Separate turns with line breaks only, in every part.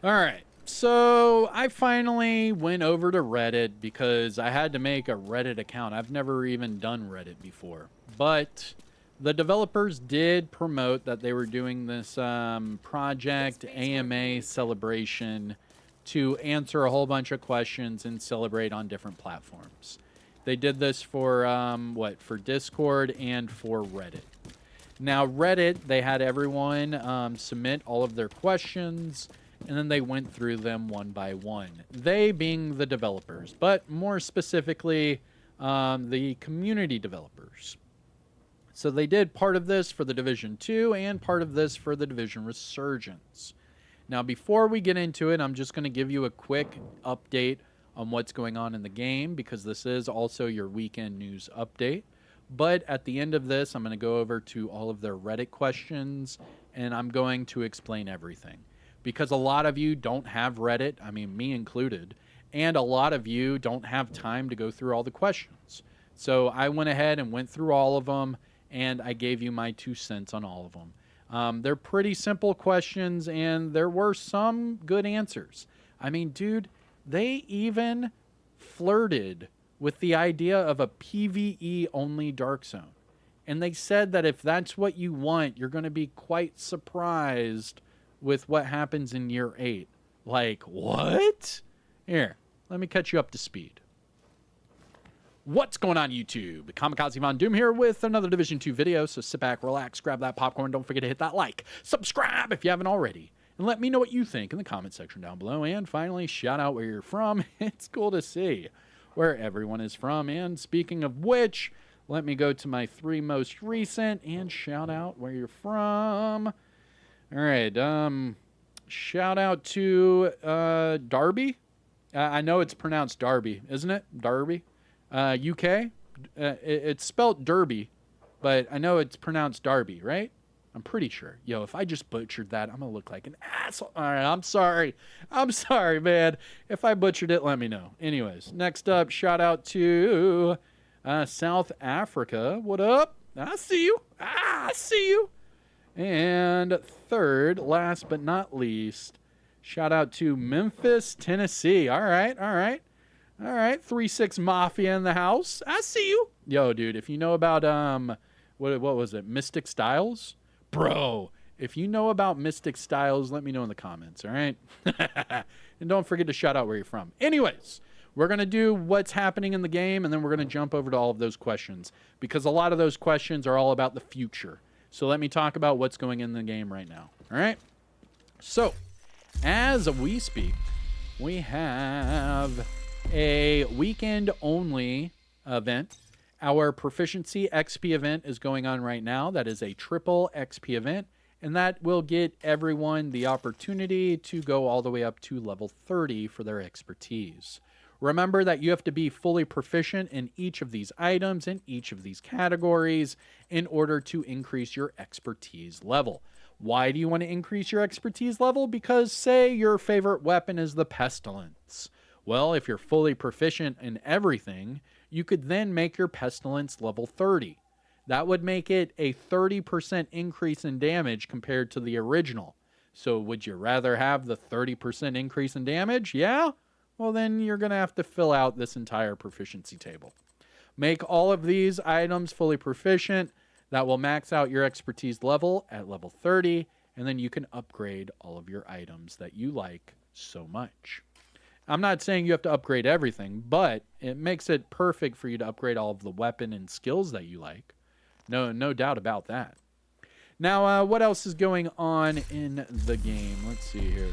All right. So I finally went over to Reddit because I had to make a Reddit account. I've never even done Reddit before. But the developers did promote that they were doing this project AMA celebration to answer a whole bunch of questions and celebrate on different platforms. They did this for, for Discord and for Reddit. Now, Reddit, they had everyone submit all of their questions, and then they went through them one by one. They being the developers, but more specifically, the community developers. So they did part of this for the Division 2 and part of this for the Division Resurgence. Now, before we get into it, I'm just going to give you a quick update on what's going on in the game, because this is also your weekend news update. But at the end of this, I'm going to go over to all of their Reddit questions, and I'm going to explain everything. Because a lot of you don't have Reddit, I mean, me included, and a lot of you don't have time to go through all the questions. So I went ahead and went through all of them, and I gave you my 2 cents on all of them. They're pretty simple questions, and there were some good answers. I mean, dude, they even flirted with the idea of a PvE-only Dark Zone. And they said that if that's what you want, you're going to be quite surprised with what happens in year 8. Like, what? Here, let me catch you up to speed. What's going on, YouTube? Kamikazevondoom here with another Division 2 video, so sit back, relax, grab that popcorn, don't forget to hit that like, subscribe if you haven't already, and let me know what you think in the comment section down below, and finally, shout out where you're from. It's cool to see where everyone is from, and speaking of which, let me go to my 3 most recent, and shout out where you're from. All right, shout out to Darby. I know it's pronounced Darby, isn't it? Darby. UK. It's spelled Derby, but I know it's pronounced Darby, right? I'm pretty sure. Yo, if I just butchered that, I'm going to look like an asshole. All right, I'm sorry. I'm sorry, man. If I butchered it, let me know. Anyways, next up, shout out to South Africa. What up? I see you. I see you. And third, last but not least, shout out to Memphis, Tennessee. All right, all right. All right, 3-6 Mafia in the house. I see you. Yo, dude, if you know about, what was it, Mystic Styles? Bro, if you know about Mystic Styles, let me know in the comments, all right? And don't forget to shout out where you're from. Anyways, we're going to do what's happening in the game, and then we're going to jump over to all of those questions, because a lot of those questions are all about the future. So let me talk about what's going in the game right now, all right? So, as we speak, we have a weekend-only event. Our Proficiency XP event is going on right now. That is a triple XP event, and that will get everyone the opportunity to go all the way up to level 30 for their expertise. Remember that you have to be fully proficient in each of these items, in each of these categories, in order to increase your expertise level. Why do you want to increase your expertise level? Because, say, your favorite weapon is the Pestilence. Well, if you're fully proficient in everything, you could then make your Pestilence level 30. That would make it a 30% increase in damage compared to the original. So would you rather have the 30% increase in damage? Yeah? Well, then you're going to have to fill out this entire proficiency table. Make all of these items fully proficient. That will max out your expertise level at level 30, and then you can upgrade all of your items that you like so much. I'm not saying you have to upgrade everything, but it makes it perfect for you to upgrade all of the weapon and skills that you like. No doubt about that. Now, what else is going on in the game? Let's see here.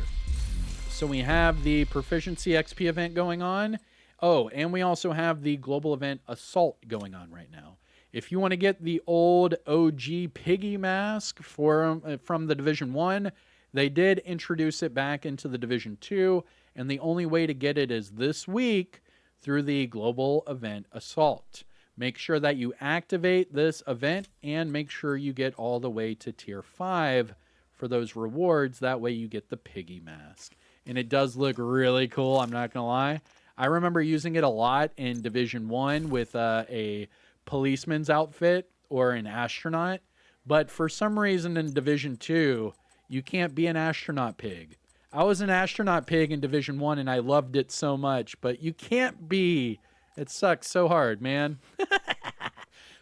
So we have the Proficiency XP event going on. Oh, and we also have the global event Assault going on right now. If you want to get the old OG Piggy mask from the Division 1, they did introduce it back into the Division 2, and the only way to get it is this week through the global event Assault. Make sure that you activate this event and make sure you get all the way to tier 5 for those rewards. That way you get the Piggy mask. And it does look really cool, I'm not going to lie. I remember using it a lot in Division 1 with a policeman's outfit or an astronaut. But for some reason in Division 2, you can't be an astronaut pig. I was an astronaut pig in Division 1 and I loved it so much, but you can't be. It sucks so hard, man.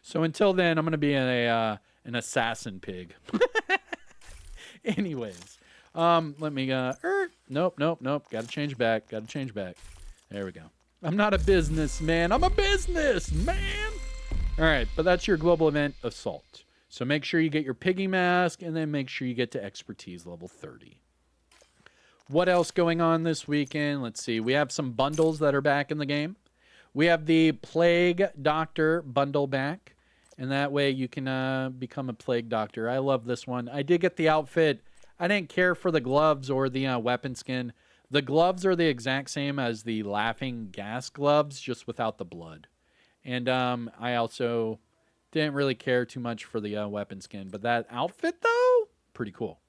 So until then, I'm going to be an assassin pig. Anyways, let me, nope. Got to change back. There we go. I'm not a businessman. I'm a businessman. All right, but that's your global event assault. So make sure you get your piggy mask and then make sure you get to expertise level 30. What else going on this weekend? Let's see. We have some bundles that are back in the game. We have the Plague Doctor bundle back, and that way you can become a Plague Doctor. I love this one. I did get the outfit. I didn't care for the gloves or the weapon skin. The gloves are the exact same as the Laughing Gas gloves, just without the blood. And I also didn't really care too much for the weapon skin. But that outfit, though, pretty cool.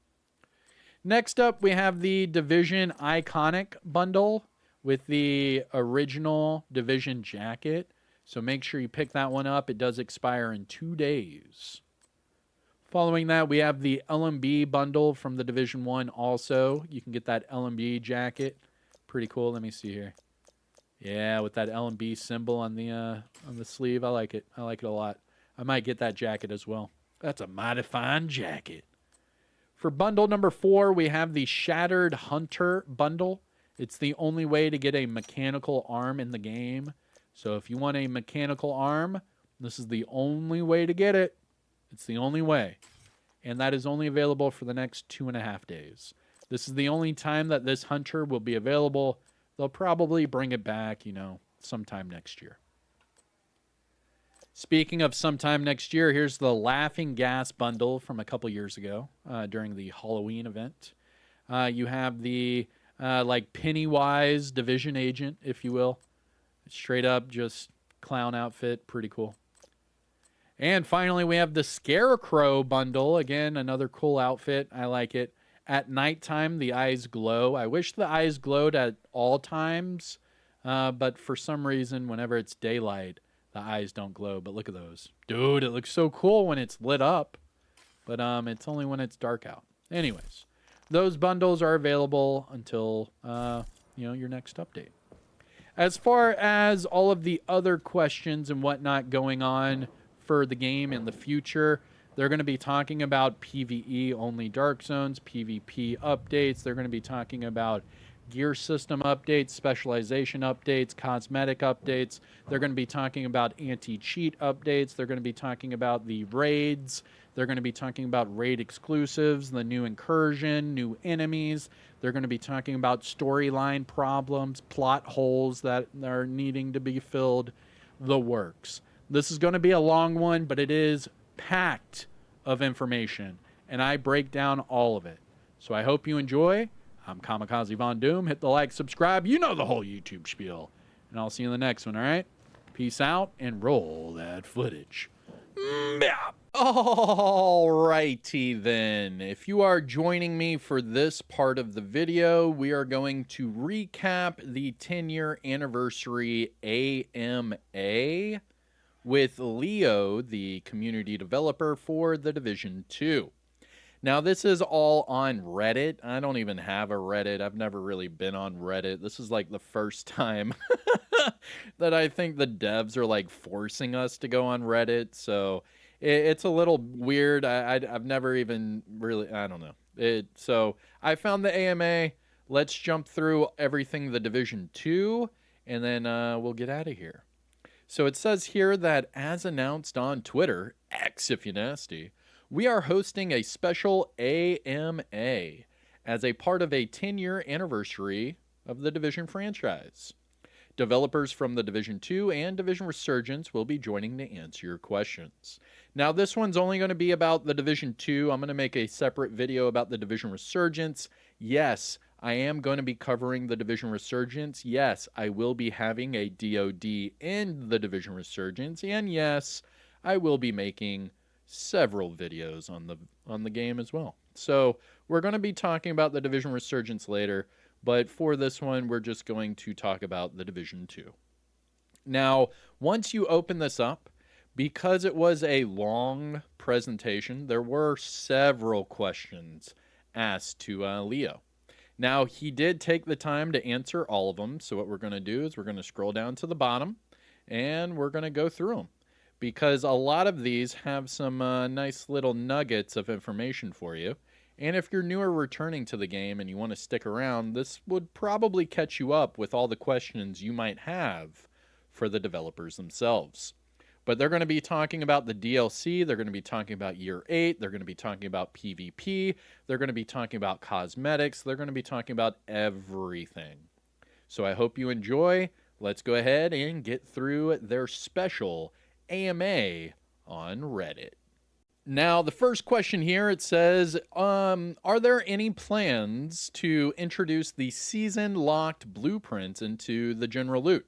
Next up, we have the Division Iconic bundle with the original Division jacket. So make sure you pick that one up. It does expire in 2 days. Following that, we have the LMB bundle from the Division 1 also. You can get that LMB jacket. Pretty cool. Let me see here. Yeah, with that LMB symbol on the sleeve. I like it. I like it a lot. I might get that jacket as well. That's a mighty fine jacket. For bundle number 4, we have the Shattered Hunter bundle. It's the only way to get a mechanical arm in the game. So if you want a mechanical arm, this is the only way to get it. It's the only way. And that is only available for the next 2.5 days. This is the only time that this hunter will be available. They'll probably bring it back, sometime next year. Speaking of sometime next year, here's the Laughing Gas bundle from a couple years ago during the Halloween event. You have the Pennywise Division Agent, if you will. Straight up, just clown outfit. Pretty cool. And finally, we have the Scarecrow bundle. Again, another cool outfit. I like it. At nighttime, the eyes glow. I wish the eyes glowed at all times, but for some reason, whenever it's daylight, the eyes don't glow. But look at those. Dude, it looks so cool when it's lit up, but it's only when it's dark out. Anyways, those bundles are available until, your next update. As far as all of the other questions and whatnot going on for the game in the future, they're going to be talking about PvE only Dark Zones, PvP updates. They're going to be talking about gear system updates, specialization updates, cosmetic updates. They're going to be talking about anti-cheat updates. They're going to be talking about the raids. They're going to be talking about raid exclusives, the new incursion, new enemies. They're going to be talking about storyline problems, plot holes that are needing to be filled, the works. This is going to be a long one, but it is packed of information, and I break down all of it. So I hope you enjoy. I'm Kamikazevondoom. Hit the like, subscribe. You know the whole YouTube spiel. And I'll see you in the next one, all right? Peace out, and roll that footage. Alrighty then. If you are joining me for this part of the video, we are going to recap the 10-year anniversary AMA with Leo, the community developer for The Division 2. Now, this is all on Reddit. I don't even have a Reddit. I've never really been on Reddit. This is like the first time that I think the devs are forcing us to go on Reddit. So it's a little weird. I've never even really, I don't know. So I found the AMA. Let's jump through everything The Division 2, and then we'll get out of here. So it says here that as announced on Twitter, X if you're nasty, we are hosting a special AMA as a part of a 10-year anniversary of the Division franchise. Developers from The Division 2 and Division Resurgence will be joining to answer your questions. Now, this one's only going to be about The Division 2. I'm going to make a separate video about The Division Resurgence. Yes, I am going to be covering The Division Resurgence. Yes, I will be having a DOD in The Division Resurgence. And yes, I will be making several videos on the game as well. So we're going to be talking about The Division Resurgence later, but for this one, we're just going to talk about The Division 2. Now, once you open this up, because it was a long presentation, there were several questions asked to Leo. Now, he did take the time to answer all of them. So what we're going to do is we're going to scroll down to the bottom and we're going to go through them, because a lot of these have some nice little nuggets of information for you. And if you're new or returning to the game and you want to stick around, this would probably catch you up with all the questions you might have for the developers themselves. But they're going to be talking about the DLC. They're going to be talking about Year 8. They're going to be talking about PvP. They're going to be talking about cosmetics. They're going to be talking about everything. So I hope you enjoy. Let's go ahead and get through their special AMA on Reddit. Now, the first question here, it says, are there any plans to introduce the season-locked blueprints into the general loot?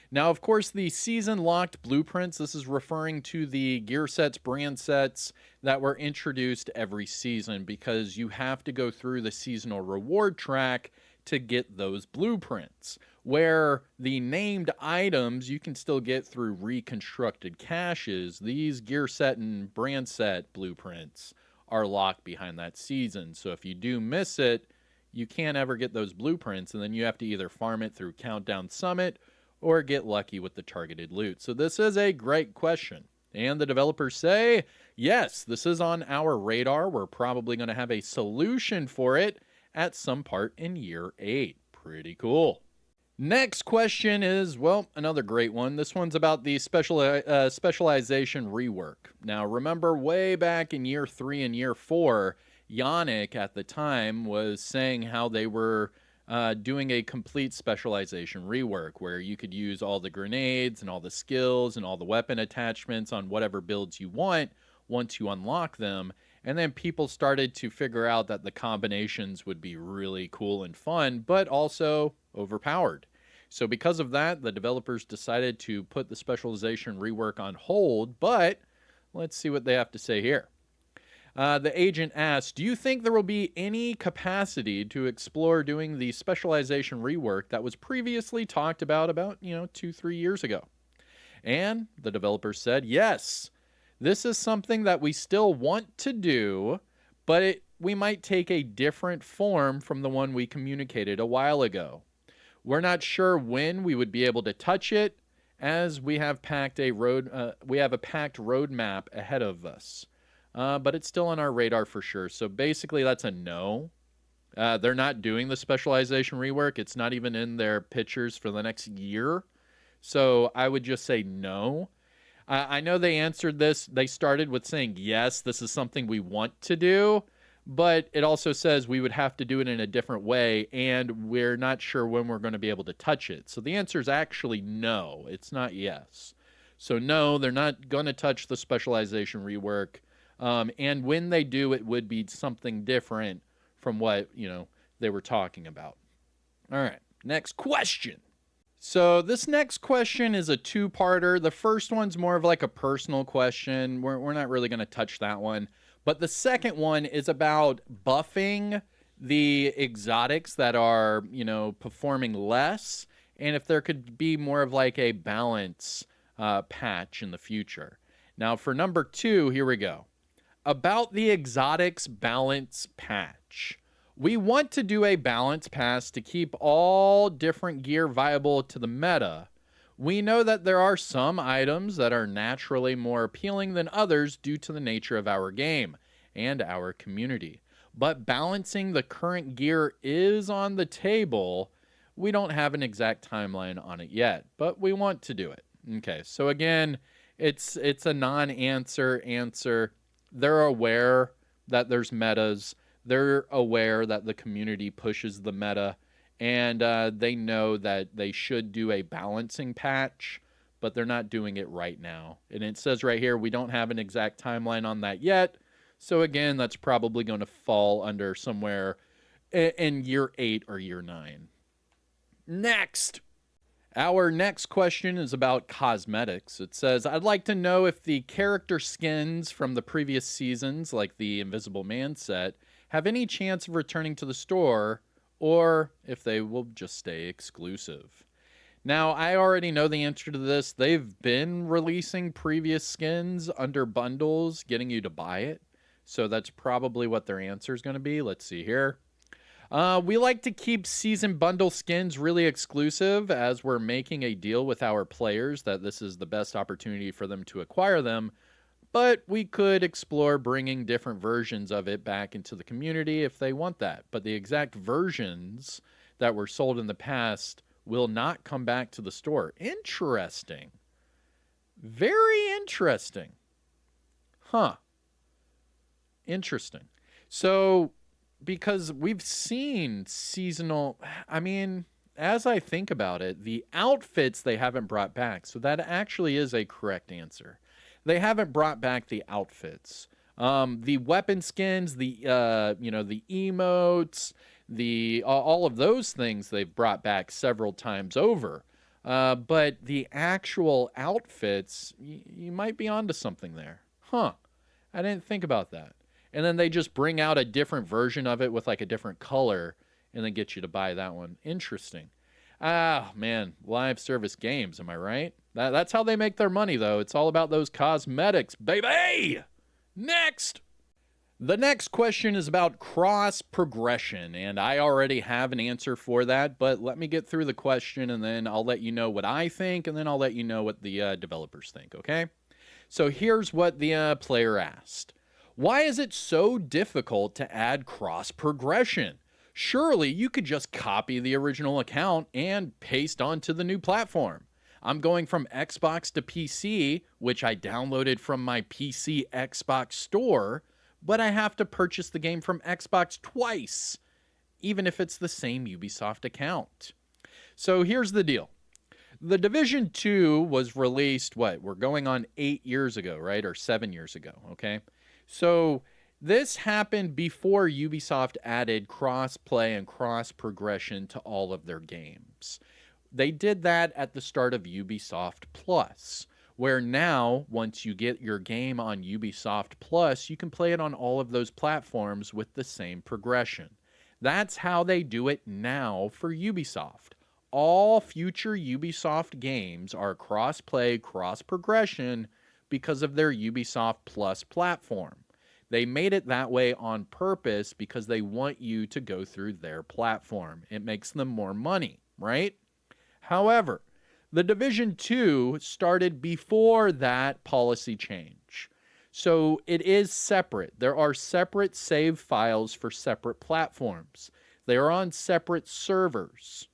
Now, of course, the season-locked blueprints, this is referring to the gear sets, brand sets that were introduced every season, because you have to go through the seasonal reward track to get those blueprints, where the named items you can still get through reconstructed caches. These gear set and brand set blueprints are locked behind that season. So if you do miss it, you can't ever get those blueprints, and then you have to either farm it through Countdown Summit or get lucky with the targeted loot. So this is a great question. And the developers say, yes, this is on our radar. We're probably going to have a solution for it at some part in Year 8. Pretty cool. Next question is, well, another great one. This one's about the specialization rework. Now, remember way back in Year 3 and Year 4, Yannick at the time was saying how they were doing a complete specialization rework, where you could use all the grenades and all the skills and all the weapon attachments on whatever builds you want once you unlock them. And then people started to figure out that the combinations would be really cool and fun, but also overpowered. So because of that, the developers decided to put the specialization rework on hold, but let's see what they have to say here. The agent asks, do you think there will be any capacity to explore doing the specialization rework that was previously talked about 2-3 years ago? And the developer said, yes, this is something that we still want to do, but we might take a different form from the one we communicated a while ago. We're not sure when we would be able to touch it, as we have packed a packed roadmap ahead of us. But it's still on our radar for sure. So basically, that's a no. They're not doing the specialization rework. It's not even in their pictures for the next year. So I would just say no. I know they answered this. They started with saying, yes, this is something we want to do. But it also says we would have to do it in a different way, and we're not sure when we're going to be able to touch it. So the answer is actually no. It's not yes. So no, they're not going to touch the specialization rework. And when they do, it would be something different from what, they were talking about. All right, next question. So this next question is a two-parter. The first one's more of like a personal question. We're not really going to touch that one. But the second one is about buffing the exotics that are, performing less, and if there could be more of like a balance patch in the future. Now for number 2, here we go. About the exotics balance patch. We want to do a balance patch to keep all different gear viable to the meta. We know that there are some items that are naturally more appealing than others due to the nature of our game and our community. But balancing the current gear is on the table. We don't have an exact timeline on it yet, but we want to do it. Okay, so again, it's a non-answer answer. They're aware that there's metas. They're aware that the community pushes the meta. And they know that they should do a balancing patch, but they're not doing it right now. And it says right here, we don't have an exact timeline on that yet. So again, that's probably going to fall under somewhere in Year 8 or Year 9. Next. Our next question is about cosmetics. It says, I'd like to know if the character skins from the previous seasons, like the Invisible Man set, have any chance of returning to the store, or if they will just stay exclusive. Now, I already know the answer to this. They've been releasing previous skins under bundles, getting you to buy it. So that's probably what their answer is going to be. Let's see here. We like to keep season bundle skins really exclusive as we're making a deal with our players that this is the best opportunity for them to acquire them. But we could explore bringing different versions of it back into the community if they want that. But the exact versions that were sold in the past will not come back to the store. Interesting. Very interesting. Huh. Interesting. So, because we've seen seasonal, I mean, as I think about it, the outfits they haven't brought back. So that actually is a correct answer. They haven't brought back the outfits. The weapon skins, the emotes, the all of those things they've brought back several times over. But the actual outfits, you might be onto something there. Huh. I didn't think about that. And then they just bring out a different version of it with like a different color and then get you to buy that one. Interesting. Ah, man, live service games, am I right? That's how they make their money, though. It's all about those cosmetics, baby! Next! The next question is about cross progression, and I already have an answer for that, but let me get through the question and then I'll let you know what I think and then I'll let you know what the developers think, okay? So here's what the player asked. Why is it so difficult to add cross progression? Surely you could just copy the original account and paste onto the new platform. I'm going from Xbox to PC, which I downloaded from my PC Xbox store, but I have to purchase the game from Xbox twice, even if it's the same Ubisoft account. So here's the deal. The Division 2 was released, we're going on 8 years ago, right? Or 7 years ago, okay? So this happened before Ubisoft added cross-play and cross-progression to all of their games. They did that at the start of Ubisoft Plus, where now, once you get your game on Ubisoft Plus, you can play it on all of those platforms with the same progression. That's how they do it now for Ubisoft. All future Ubisoft games are cross-play, cross-progression because of their Ubisoft Plus platform. They made it that way on purpose because they want you to go through their platform. It makes them more money, right? However, the Division 2 started before that policy change. So it is separate. There are separate save files for separate platforms. They are on separate servers.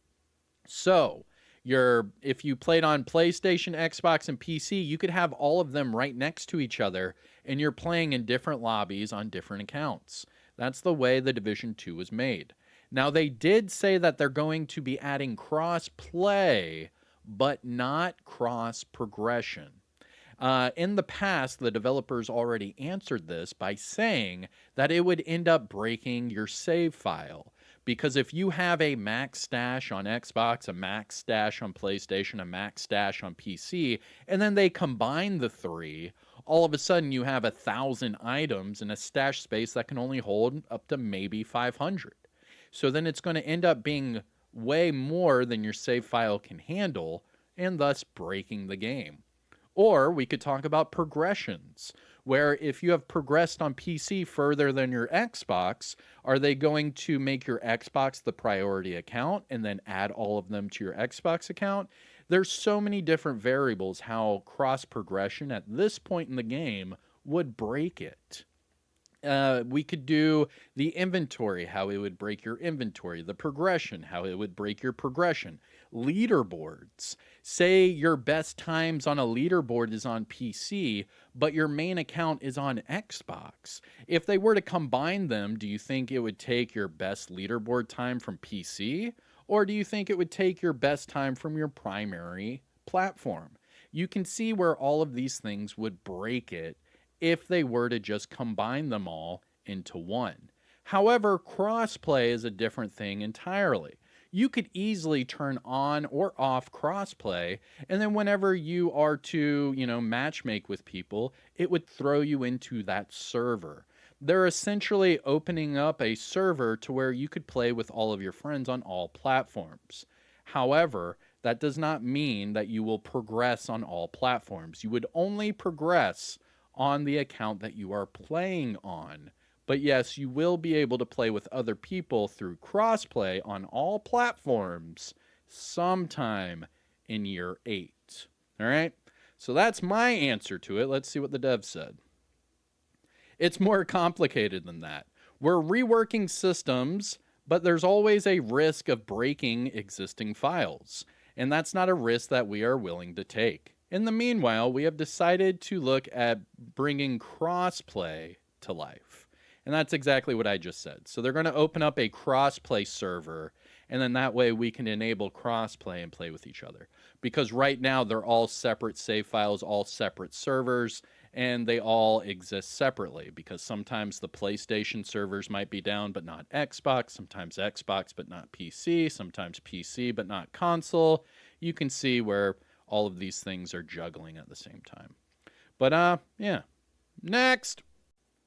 So, if you played on PlayStation, Xbox, and PC, you could have all of them right next to each other, and you're playing in different lobbies on different accounts. That's the way the Division 2 was made. Now, they did say that they're going to be adding cross-play, but not cross-progression. In the past, the developers already answered this by saying that it would end up breaking your save file. Because if you have a max stash on Xbox, a max stash on PlayStation, a max stash on PC, and then they combine the three, all of a sudden you have 1,000 items in a stash space that can only hold up to maybe 500. So then it's going to end up being way more than your save file can handle, and thus breaking the game. Or we could talk about progressions, where if you have progressed on PC further than your Xbox, are they going to make your Xbox the priority account and then add all of them to your Xbox account? There's so many different variables how cross progression at this point in the game would break it. We could do the inventory, how it would break your inventory, the progression, how it would break your progression, leaderboards. Say your best times on a leaderboard is on PC, but your main account is on Xbox. If they were to combine them, do you think it would take your best leaderboard time from PC? Or do you think it would take your best time from your primary platform? You can see where all of these things would break it if they were to just combine them all into one. However, crossplay is a different thing entirely. You could easily turn on or off crossplay, and then whenever you are to, matchmake with people, it would throw you into that server. They're essentially opening up a server to where you could play with all of your friends on all platforms. However, that does not mean that you will progress on all platforms. You would only progress on the account that you are playing on, But yes, you will be able to play with other people through crossplay on all platforms sometime in year 8. All right? So that's my answer to it. Let's see what the dev said. It's more complicated than that. We're reworking systems, but there's always a risk of breaking existing files. And that's not a risk that we are willing to take. In the meanwhile, we have decided to look at bringing crossplay to life. And that's exactly what I just said. So they're going to open up a crossplay server, and then that way we can enable crossplay and play with each other. Because right now they're all separate save files, all separate servers, and they all exist separately because sometimes the PlayStation servers might be down but not Xbox, sometimes Xbox but not PC, sometimes PC but not console. You can see where all of these things are juggling at the same time. But yeah. Next.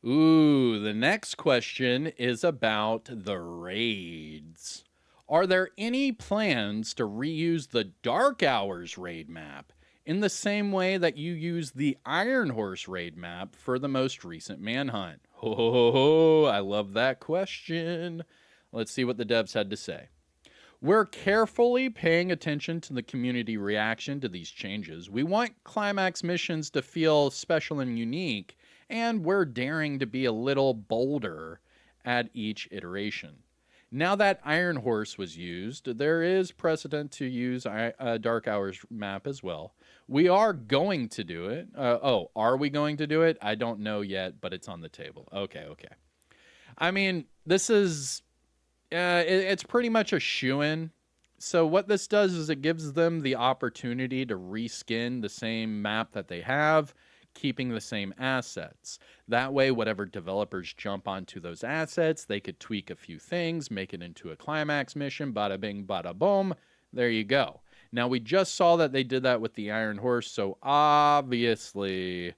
Ooh, the next question is about the raids. Are there any plans to reuse the Dark Hours raid map in the same way that you use the Iron Horse raid map for the most recent manhunt? Ho, I love that question. Let's see what the devs had to say. We're carefully paying attention to the community reaction to these changes. We want climax missions to feel special and unique, and we're daring to be a little bolder at each iteration. Now that Iron Horse was used, there is precedent to use a Dark Hours map as well. We are going to do it. Are we going to do it? I don't know yet, but it's on the table. Okay. I mean, this is... it's pretty much a shoo-in. So what this does is it gives them the opportunity to reskin the same map that they have, keeping the same assets. That way, whatever developers jump onto those assets, they could tweak a few things, make it into a climax mission, bada bing, bada boom. There you go. Now, we just saw that they did that with the Iron Horse, so obviously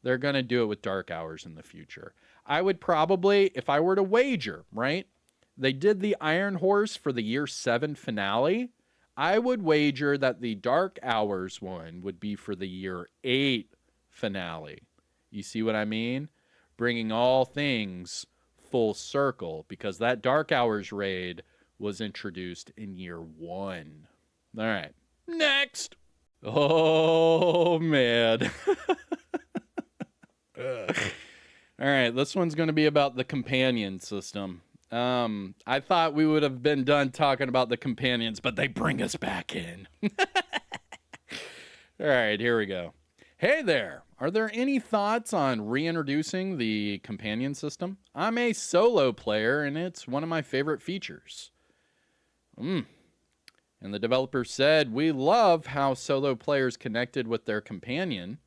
they're going to do it with Dark Hours in the future. I would probably, if I were to wager, right? They did the Iron Horse for the year 7 finale. I would wager that the Dark Hours one would be for the year 8 finale. You see what I mean? Bringing all things full circle, because that Dark Hours raid was introduced in year 1. All right. Next. Oh, man. All right. This one's going to be about the companion system. I thought we would have been done talking about the companions, but they bring us back in. All right, here we go. Hey there. Are there any thoughts on reintroducing the companion system? I'm a solo player, and it's one of my favorite features. And the developer said, we love how solo players connected with their companion.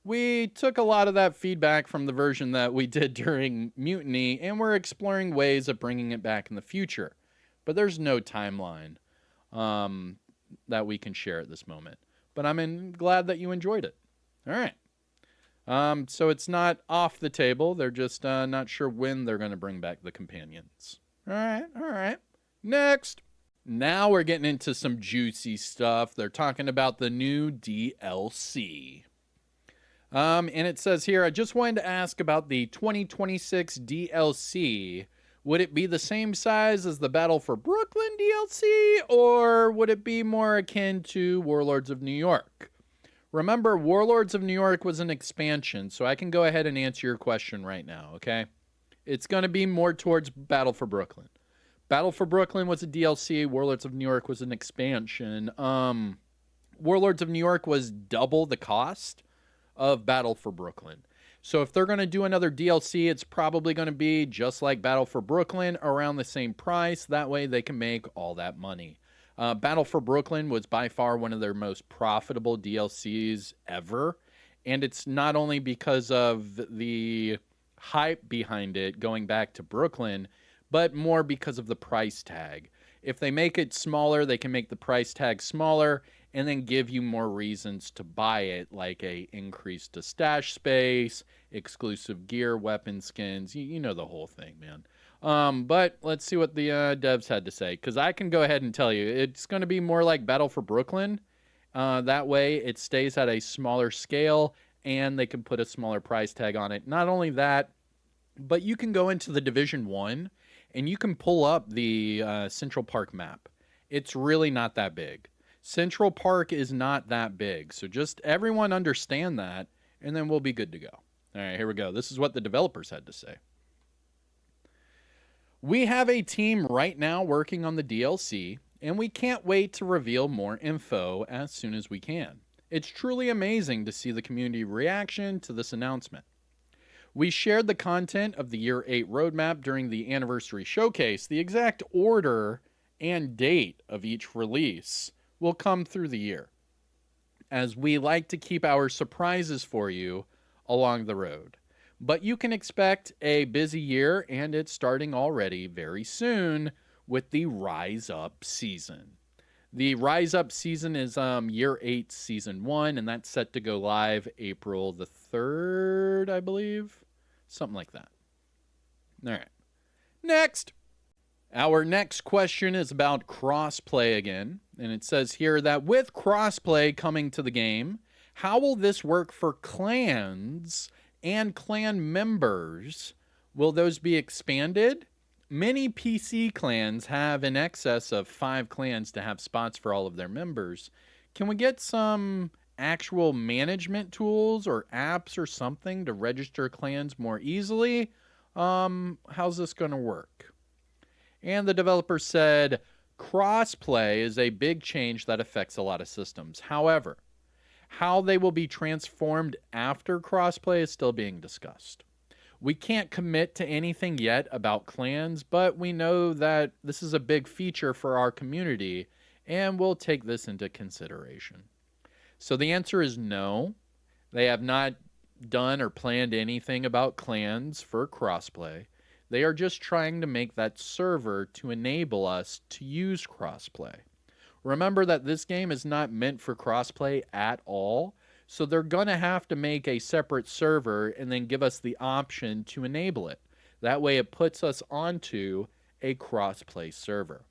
We took a lot of that feedback from the version that we did during Mutiny, and we're exploring ways of bringing it back in the future. But there's no timeline that we can share at this moment. But I'm glad that you enjoyed it. All right. So it's not off the table. They're just not sure when they're going to bring back the companions. All right. Next. Now we're getting into some juicy stuff. They're talking about the new DLC. And it says here, I just wanted to ask about the 2026 DLC. Would it be the same size as the Battle for Brooklyn DLC, or would it be more akin to Warlords of New York? Remember, Warlords of New York was an expansion, so I can go ahead and answer your question right now, okay? It's going to be more towards Battle for Brooklyn. Battle for Brooklyn was a DLC. Warlords of New York was an expansion. Warlords of New York was double the cost of Battle for Brooklyn. So if they're going to do another DLC, it's probably going to be just like Battle for Brooklyn, around the same price. That way they can make all that money. Battle for Brooklyn was by far one of their most profitable DLCs ever. And it's not only because of the hype behind it going back to Brooklyn, but more because of the price tag. If they make it smaller, they can make the price tag smaller and then give you more reasons to buy it, like a increase to stash space, exclusive gear, weapon skins. You know the whole thing, man. But let's see what the devs had to say, because I can go ahead and tell you it's going to be more like Battle for Brooklyn. That way it stays at a smaller scale and they can put a smaller price tag on it. Not only that, But you can go into the Division 1 and you can pull up the Central Park map. It's really not that big. Central Park is not that big. So just everyone understand that, and then we'll be good to go. All right, here we go. This is what the developers had to say. We have a team right now working on the DLC, and we can't wait to reveal more info as soon as we can. It's truly amazing to see the community reaction to this announcement. We shared the content of the Year 8 roadmap during the anniversary showcase. The exact order and date of each release will come through the year, as we like to keep our surprises for you along the road. But you can expect a busy year, and it's starting already very soon with the Rise Up season. The Rise Up season is Year 8 Season 1, and that's set to go live April the 3rd, I believe. Something like that. All right. Next. Our next question is about crossplay again. And it says here that with crossplay coming to the game, how will this work for clans and clan members? Will those be expanded? Many PC clans have in excess of 5 clans to have spots for all of their members. Can we get some actual management tools or apps or something to register clans more easily? How's this going to work? And the developer said, crossplay is a big change that affects a lot of systems. However, how they will be transformed after crossplay is still being discussed. We can't commit to anything yet about clans, but we know that this is a big feature for our community, and we'll take this into consideration. So the answer is no. They have not done or planned anything about clans for crossplay. They are just trying to make that server to enable us to use crossplay. Remember that this game is not meant for crossplay at all, so they're going to have to make a separate server and then give us the option to enable it. That way it puts us onto a crossplay server.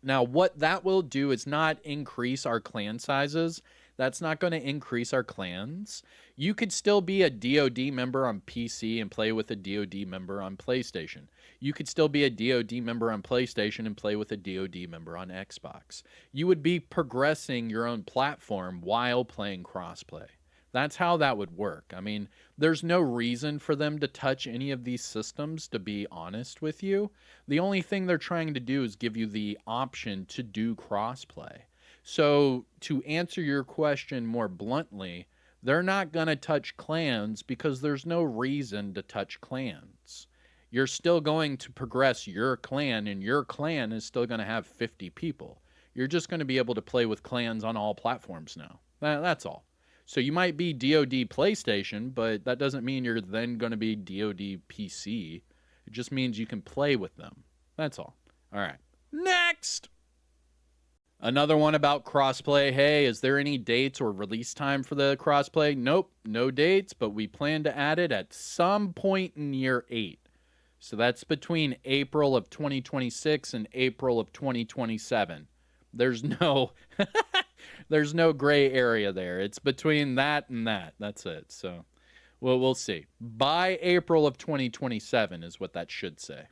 Now, what that will do is not increase our clan sizes. That's not going to increase our clans. You could still be a DoD member on PC and play with a DoD member on PlayStation. You could still be a DoD member on PlayStation and play with a DoD member on Xbox. You would be progressing your own platform while playing crossplay. That's how that would work. I mean, there's no reason for them to touch any of these systems, to be honest with you. The only thing they're trying to do is give you the option to do crossplay. So to answer your question more bluntly, they're not going to touch clans because there's no reason to touch clans. You're still going to progress your clan, and your clan is still going to have 50 people. You're just going to be able to play with clans on all platforms now. That's all. So you might be DoD PlayStation, but that doesn't mean you're then going to be DoD PC. It just means you can play with them. That's all. All right. Next! Another one about crossplay. Hey, is there any dates or release time for the crossplay? Nope, no dates, but we plan to add it at some point in Year 8. So that's between April of 2026 and April of 2027. There's no there's no gray area there. It's between that and that. That's it. So we'll see. By April of 2027 is what that should say.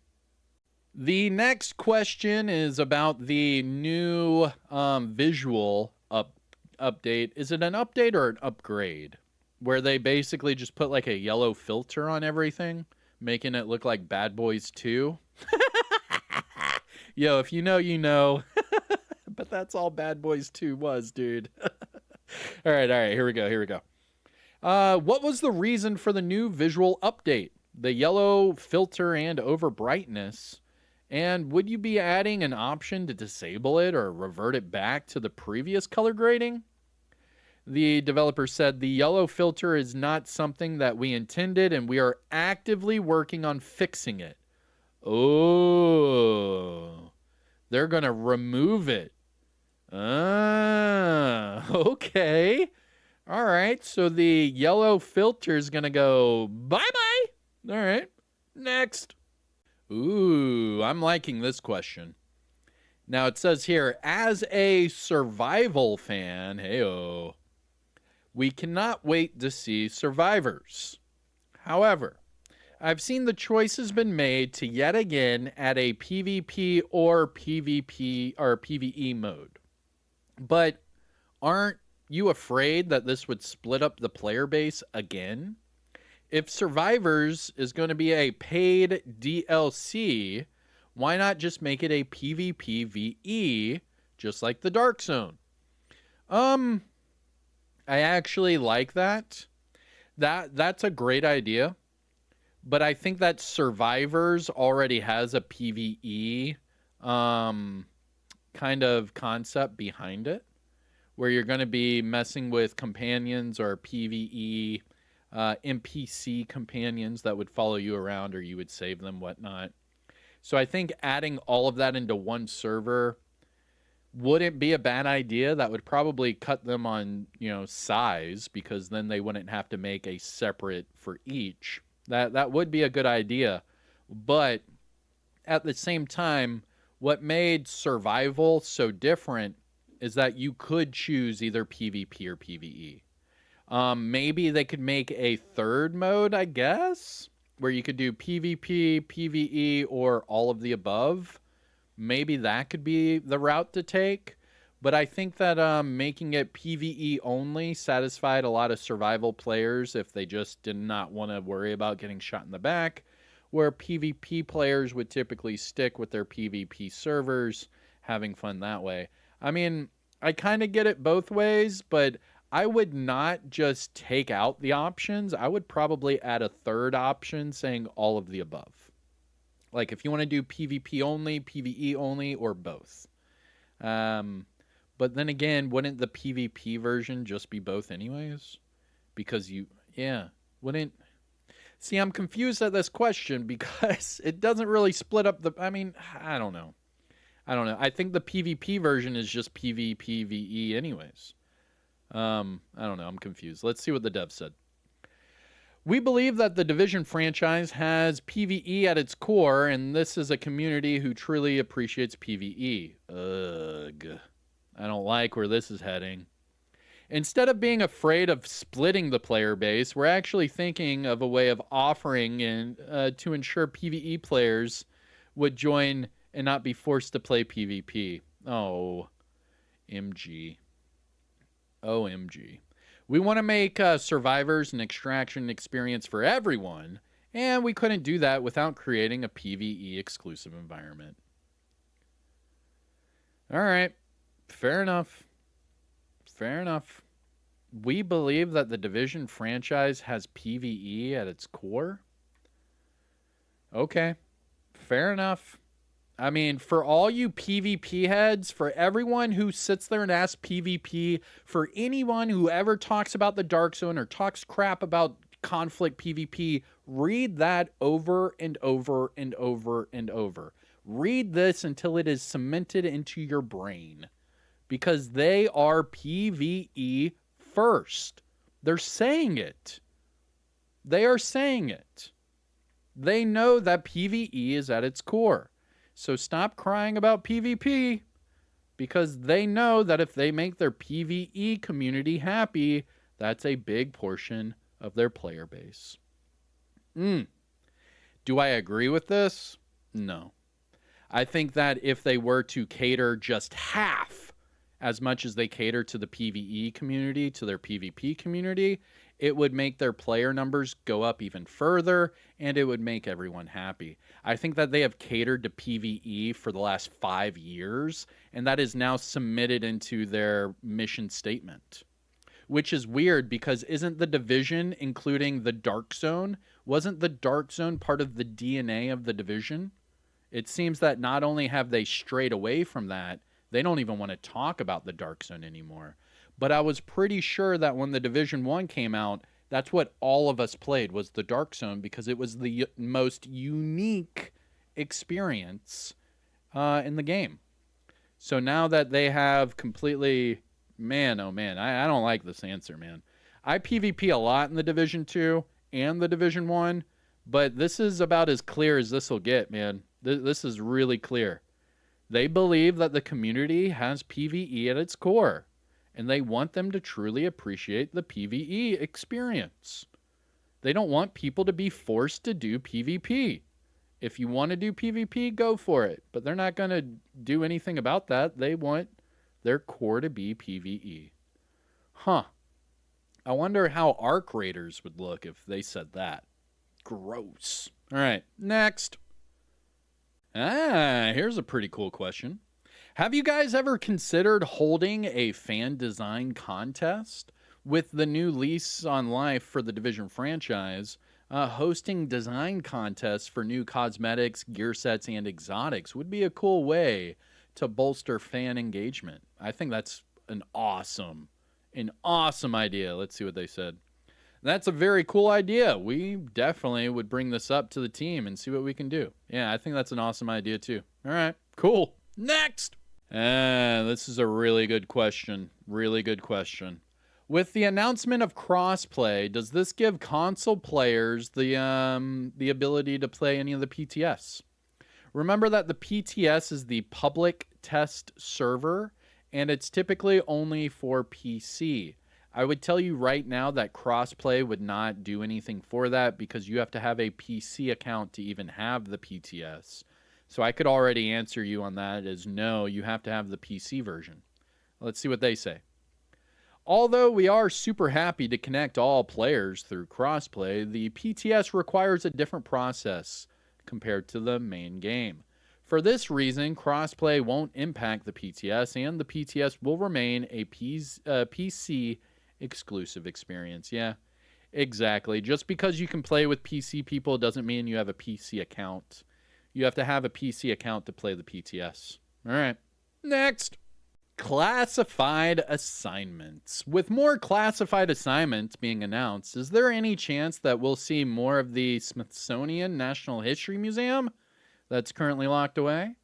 The next question is about the new visual update. Is it an update or an upgrade? Where they basically just put like a yellow filter on everything, making it look like Bad Boys 2. Yo, if you know, you know. But that's all Bad Boys 2 was, dude. All right, here we go. What was the reason for the new visual update? The yellow filter and over brightness. And would you be adding an option to disable it or revert it back to the previous color grading? The developer said the yellow filter is not something that we intended, and we are actively working on fixing it. Oh, they're going to remove it. Okay. All right, so the yellow filter is going to go bye-bye. All right, next. Ooh, I'm liking this question. Now it says here, as a survival fan, heyo, we cannot wait to see survivors. However, I've seen the choice has been made to yet again add a PvP or PvP or PvE mode. But aren't you afraid that this would split up the player base again? If Survivors is going to be a paid DLC, why not just make it a PvP VE, just like the Dark Zone? I actually like that. That's a great idea. But I think that Survivors already has a PvE kind of concept behind it, where you're going to be messing with companions or PvE NPC companions that would follow you around, or you would save them, whatnot. So I think adding all of that into one server wouldn't be a bad idea. That would probably cut them on, size, because then they wouldn't have to make a separate for each. That would be a good idea. But at the same time, what made survival so different is that you could choose either PvP or PvE. Maybe they could make a third mode, I guess, where you could do PvP, PvE, or all of the above. Maybe that could be the route to take. But I think that making it PvE only satisfied a lot of survival players if they just did not want to worry about getting shot in the back, where PvP players would typically stick with their PvP servers, having fun that way. I mean, I kind of get it both ways, but I would not just take out the options. I would probably add a third option saying all of the above. Like if you want to do PvP only, PvE only, or both. But then again, wouldn't the PvP version just be both anyways? Because wouldn't... See, I'm confused at this question because it doesn't really split up the... I mean, I don't know. I think the PvP version is just PvP VE anyways. I don't know. I'm confused. Let's see what the dev said. We believe that the Division franchise has PvE at its core, and this is a community who truly appreciates PvE. Ugh. I don't like where this is heading. Instead of being afraid of splitting the player base, we're actually thinking of a way of offering to ensure PvE players would join and not be forced to play PvP. Oh, MG. OMG. We want to make Survivors an extraction experience for everyone, and we couldn't do that without creating a PvE exclusive environment. All right. Fair enough. We believe that the Division franchise has PvE at its core. Okay. Fair enough. I mean, for all you PvP heads, for everyone who sits there and asks PvP, for anyone who ever talks about the Dark Zone or talks crap about conflict PvP, read that over and over and over and over. Read this until it is cemented into your brain. Because they are PvE first. They're saying it. They are saying it. They know that PvE is at its core. So stop crying about PvP, because they know that if they make their PvE community happy, that's a big portion of their player base. Do I agree with this? No. I think that if they were to cater just half as much as they cater to the PvE community, to their PvP community, it would make their player numbers go up even further, and it would make everyone happy. I think that they have catered to PvE for the last 5 years, and that is now submitted into their mission statement. Which is weird, because isn't the Division, including the Dark Zone, wasn't the Dark Zone part of the DNA of the Division? It seems that not only have they strayed away from that, they don't even want to talk about the Dark Zone anymore. But I was pretty sure that when the Division 1 came out, that's what all of us played, was the Dark Zone, because it was the most unique experience in the game. So now that they have completely... Man, oh man, I don't like this answer, man. I PvP a lot in the Division 2 and the Division 1, but this is about as clear as this will get, man. This is really clear. They believe that the community has PvE at its core, and they want them to truly appreciate the PvE experience. They don't want people to be forced to do PvP. If you want to do PvP, go for it. But they're not going to do anything about that. They want their core to be PvE. Huh. I wonder how Arc Raiders would look if they said that. Gross. All right, next. Here's a pretty cool question. Have you guys ever considered holding a fan design contest? With the new lease on life for the Division franchise, hosting design contests for new cosmetics, gear sets, and exotics would be a cool way to bolster fan engagement. I think that's an awesome idea. Let's see what they said. That's a very cool idea. We definitely would bring this up to the team and see what we can do. Yeah, I think that's an awesome idea too. All right, cool. Next. This is a really good question. Really good question. With the announcement of crossplay, does this give console players the ability to play any of the PTS? Remember that the PTS is the public test server, and it's typically only for PC. I would tell you right now that crossplay would not do anything for that because you have to have a PC account to even have the PTS. So I could already answer you on that as no, you have to have the PC version. Let's see what they say. Although we are super happy to connect all players through crossplay, the PTS requires a different process compared to the main game. For this reason, crossplay won't impact the PTS, and the PTS will remain a PC exclusive experience. Yeah, exactly. Just because you can play with PC people doesn't mean you have a PC account. You have to have a PC account to play the PTS. All right, next. Classified assignments. With more classified assignments being announced, is there any chance that we'll see more of the Smithsonian National History Museum that's currently locked away?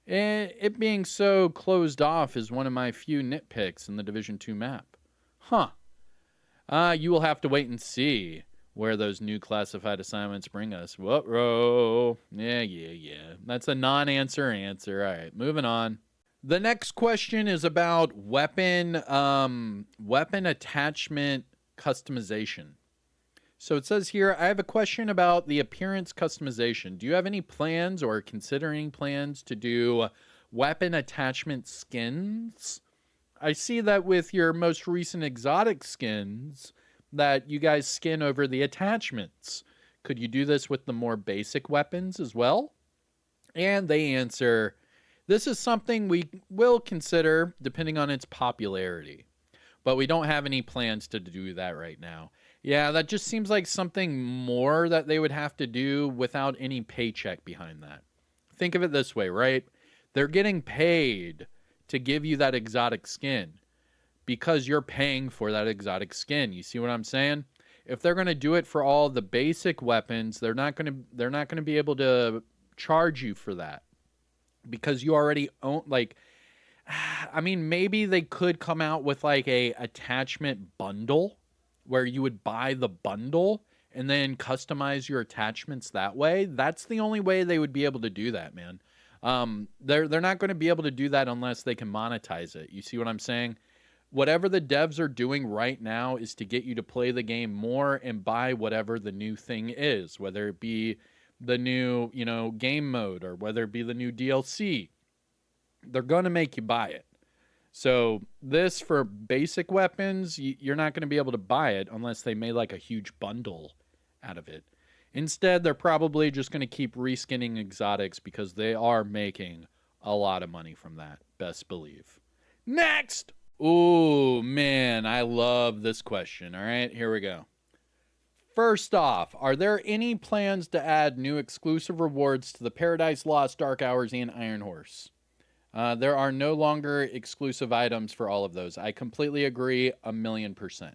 It being so closed off is one of my few nitpicks in the Division 2 map. Huh. You will have to wait and see where those new classified assignments bring us. Whoa. Yeah. That's a non-answer answer. All right, moving on. The next question is about weapon attachment customization. So it says here, I have a question about the appearance customization. Do you have any plans or considering plans to do weapon attachment skins? I see that with your most recent exotic skins that you guys skin over the attachments. Could you do this with the more basic weapons as well? And they answer, this is something we will consider depending on its popularity, but we don't have any plans to do that right now. Yeah, that just seems like something more that they would have to do without any paycheck behind that. Think of it this way, right? They're getting paid to give you that exotic skin because you're paying for that exotic skin. You see what I'm saying? If they're going to do it for all the basic weapons, they're not going to be able to charge you for that. Because you already own, like, I mean, maybe they could come out with like a attachment bundle where you would buy the bundle and then customize your attachments that way. That's the only way they would be able to do that, man. They're not going to be able to do that unless they can monetize it. You see what I'm saying? Whatever the devs are doing right now is to get you to play the game more and buy whatever the new thing is, whether it be the new, game mode or whether it be the new DLC. They're going to make you buy it. So this for basic weapons, you're not going to be able to buy it unless they made like a huge bundle out of it. Instead, they're probably just going to keep reskinning exotics because they are making a lot of money from that. Best believe. Next! Ooh, man, I love this question. All right, here we go. First off, are there any plans to add new exclusive rewards to the Paradise Lost, Dark Hours, and Iron Horse? There are no longer exclusive items for all of those. I completely agree 1,000,000%.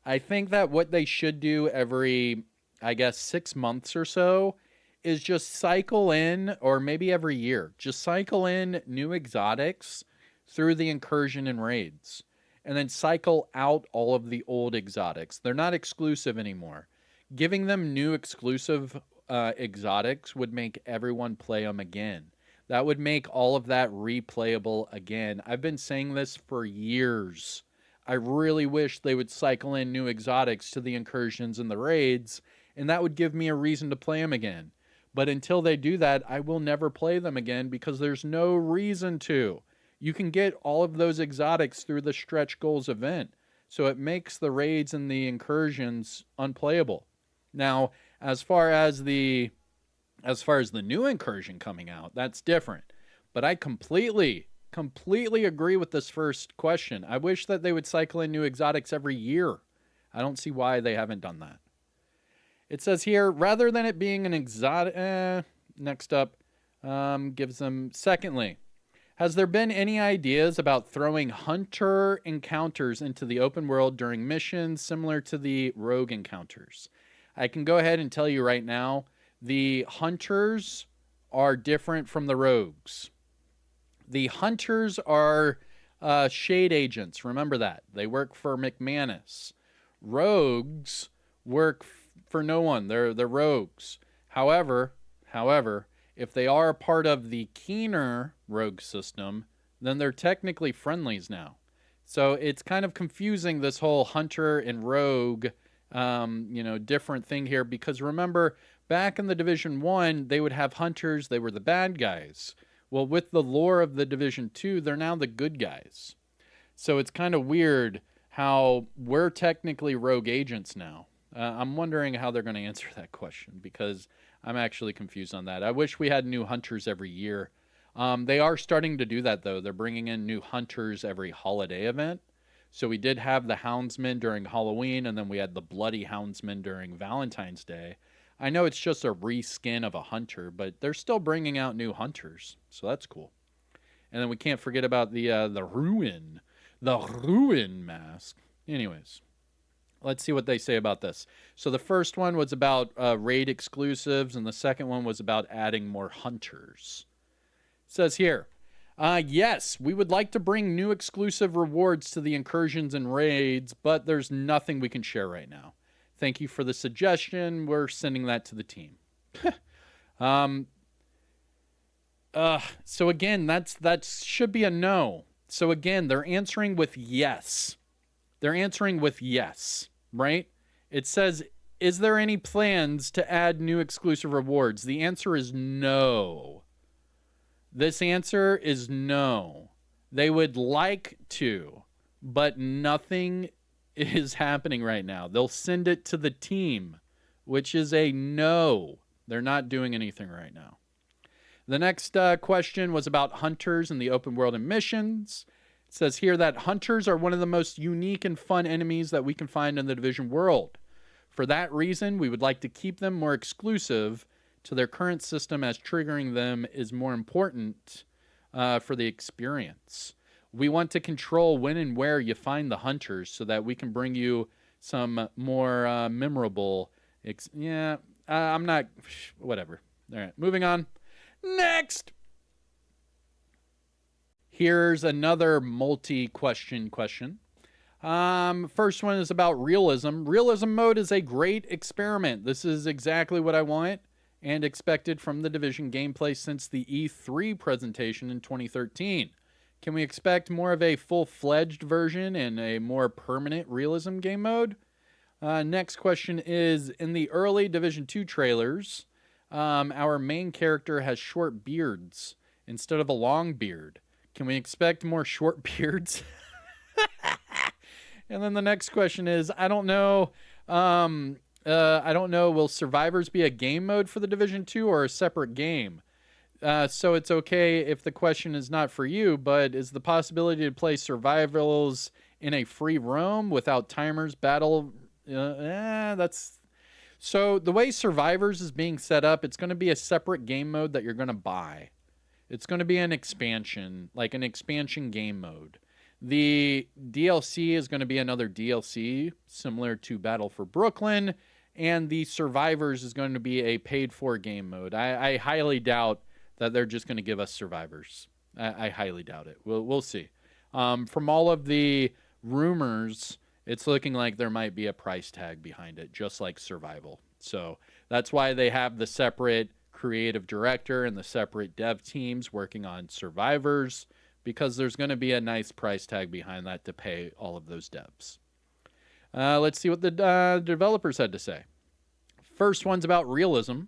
I think that what they should do every, 6 months or so is just cycle in, or maybe every year, just cycle in new exotics through the incursion and raids, and then cycle out all of the old exotics. They're not exclusive anymore. Giving them new exclusive exotics would make everyone play them again. That would make all of that replayable again. I've been saying this for years. I really wish they would cycle in new exotics to the incursions and the raids, and that would give me a reason to play them again. But until they do that, I will never play them again because there's no reason to. You can get all of those exotics through the stretch goals event, so it makes the raids and the incursions unplayable. Now, as far as the new incursion coming out, that's different. But I completely agree with this first question. I wish that they would cycle in new exotics every year. I don't see why they haven't done that. It says here, rather than it being an exotic... next up, gives them... Secondly, has there been any ideas about throwing hunter encounters into the open world during missions similar to the rogue encounters? I can go ahead and tell you right now, the hunters are different from the rogues. The hunters are shade agents. Remember that. They work for McManus. Rogues work for no one. They're rogues. However, if they are part of the Keener rogue system, then they're technically friendlies now. So it's kind of confusing, this whole hunter and rogue, different thing here. Because remember, back in the Division 1, they would have hunters. They were the bad guys. Well, with the lore of the Division 2, they're now the good guys. So it's kind of weird how we're technically rogue agents now. I'm wondering how they're going to answer that question because I'm actually confused on that. I wish we had new hunters every year. They are starting to do that, though. They're bringing in new hunters every holiday event. So we did have the Houndsman during Halloween, and then we had the Bloody Houndsman during Valentine's Day. I know it's just a reskin of a hunter, but they're still bringing out new hunters, so that's cool. And then we can't forget about the Ruin mask. Anyways, let's see what they say about this. So the first one was about raid exclusives, and the second one was about adding more hunters. It says here, yes, we would like to bring new exclusive rewards to the incursions and raids, but there's nothing we can share right now. Thank you for the suggestion. We're sending that to the team. So again, that should be a no. So again, they're answering with yes. They're answering with yes, right? It says, is there any plans to add new exclusive rewards? The answer is no. This answer is no. They would like to, but nothing is happening right now. They'll send it to the team, which is a no. They're not doing anything right now. The next question was about hunters in the open world and missions. It says here that hunters are one of the most unique and fun enemies that we can find in the Division world. For that reason, we would like to keep them more exclusive to their current system, as triggering them is more important for the experience. We want to control when and where you find the hunters so that we can bring you some more memorable... I'm not... Whatever. All right, moving on. Next! Here's another multi-question question. First one is about realism. Realism mode is a great experiment. This is exactly what I want and expected from the Division gameplay since the E3 presentation in 2013. Can we expect more of a full-fledged version and a more permanent realism game mode? Next question is, in the early Division 2 trailers, our main character has short beards instead of a long beard. Can we expect more short beards? And then the next question is, I don't know, will Survivors be a game mode for the Division 2 or a separate game? So it's okay if the question is not for you, but is the possibility to play survivals in a free roam without timers, battle? That's... So the way Survivors is being set up, it's going to be a separate game mode that you're going to buy. It's going to be an expansion, like an expansion game mode. The DLC is going to be another DLC similar to Battle for Brooklyn, and the Survivors is going to be a paid-for game mode. I highly doubt that they're just going to give us Survivors. I highly doubt it. We'll see. From all of the rumors, it's looking like there might be a price tag behind it, just like Survival. So that's why they have the separate creative director and the separate dev teams working on Survivors, because there's going to be a nice price tag behind that to pay all of those devs. Let's see what the developers had to say. First one's about Realism.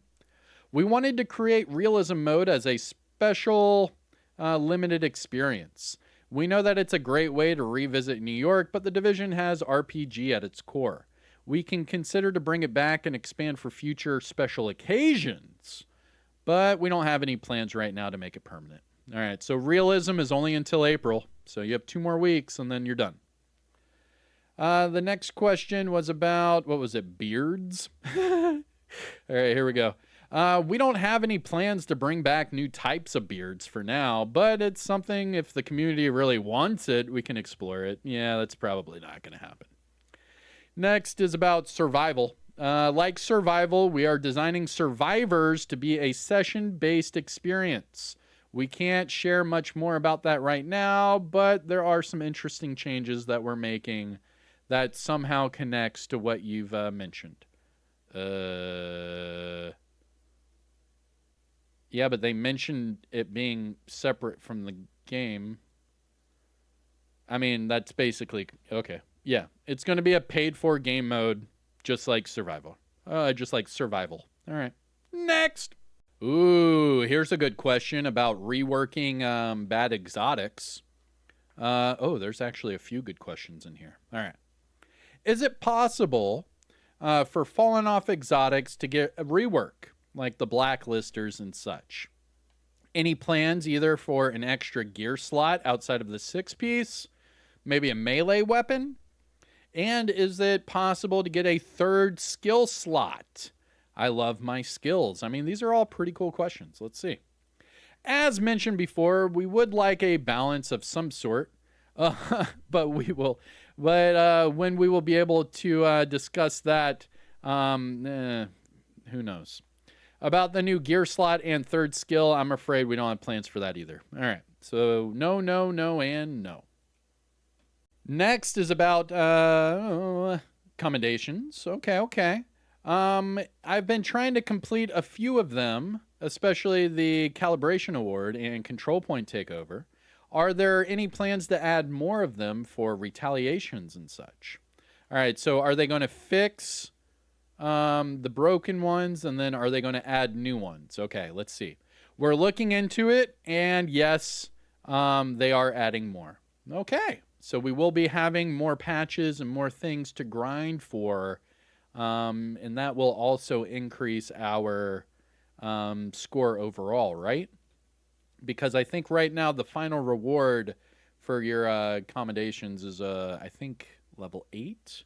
We wanted to create Realism mode as a special limited experience. We know that it's a great way to revisit New York, but the Division has RPG at its core. We can consider to bring it back and expand for future special occasions, but we don't have any plans right now to make it permanent. All right, so Realism is only until April, so you have 2 more weeks and then you're done. The next question was about, what was it, beards? All right, here we go. We don't have any plans to bring back new types of beards for now, but it's something, if the community really wants it, we can explore it. Yeah, that's probably not going to happen. Next is about survival. Like survival, we are designing survivors to be a session-based experience. We can't share much more about that right now, but there are some interesting changes that we're making that somehow connects to what you've mentioned. Yeah, but they mentioned it being separate from the game. I mean, that's basically... Okay. Yeah, it's going to be a paid-for game mode, just like survival. Just like survival. All right. Next. Ooh, here's a good question about reworking bad exotics. Oh, there's actually a few good questions in here. All right. Is it possible for fallen off exotics to get a rework, like the blacklisters and such? Any plans either for an extra gear slot outside of the 6-piece, maybe a melee weapon? And is it possible to get a 3rd skill slot? I love my skills. I mean, these are all pretty cool questions. Let's see. As mentioned before, we would like a balance of some sort, but we will. But when we will be able to discuss that, who knows? About the new gear slot and 3rd skill, I'm afraid we don't have plans for that either. All right. So no, no, no, and no. Next is about commendations. Okay. I've been trying to complete a few of them, especially the calibration award and control point takeover. Are there any plans to add more of them for retaliations and such? All right, so are they going to fix the broken ones, and then are they going to add new ones? Okay, let's see. We're looking into it, and yes, they are adding more. Okay, so we will be having more patches and more things to grind for, and that will also increase our score overall, right? Because I think right now the final reward for your commendations is, I think, level 8,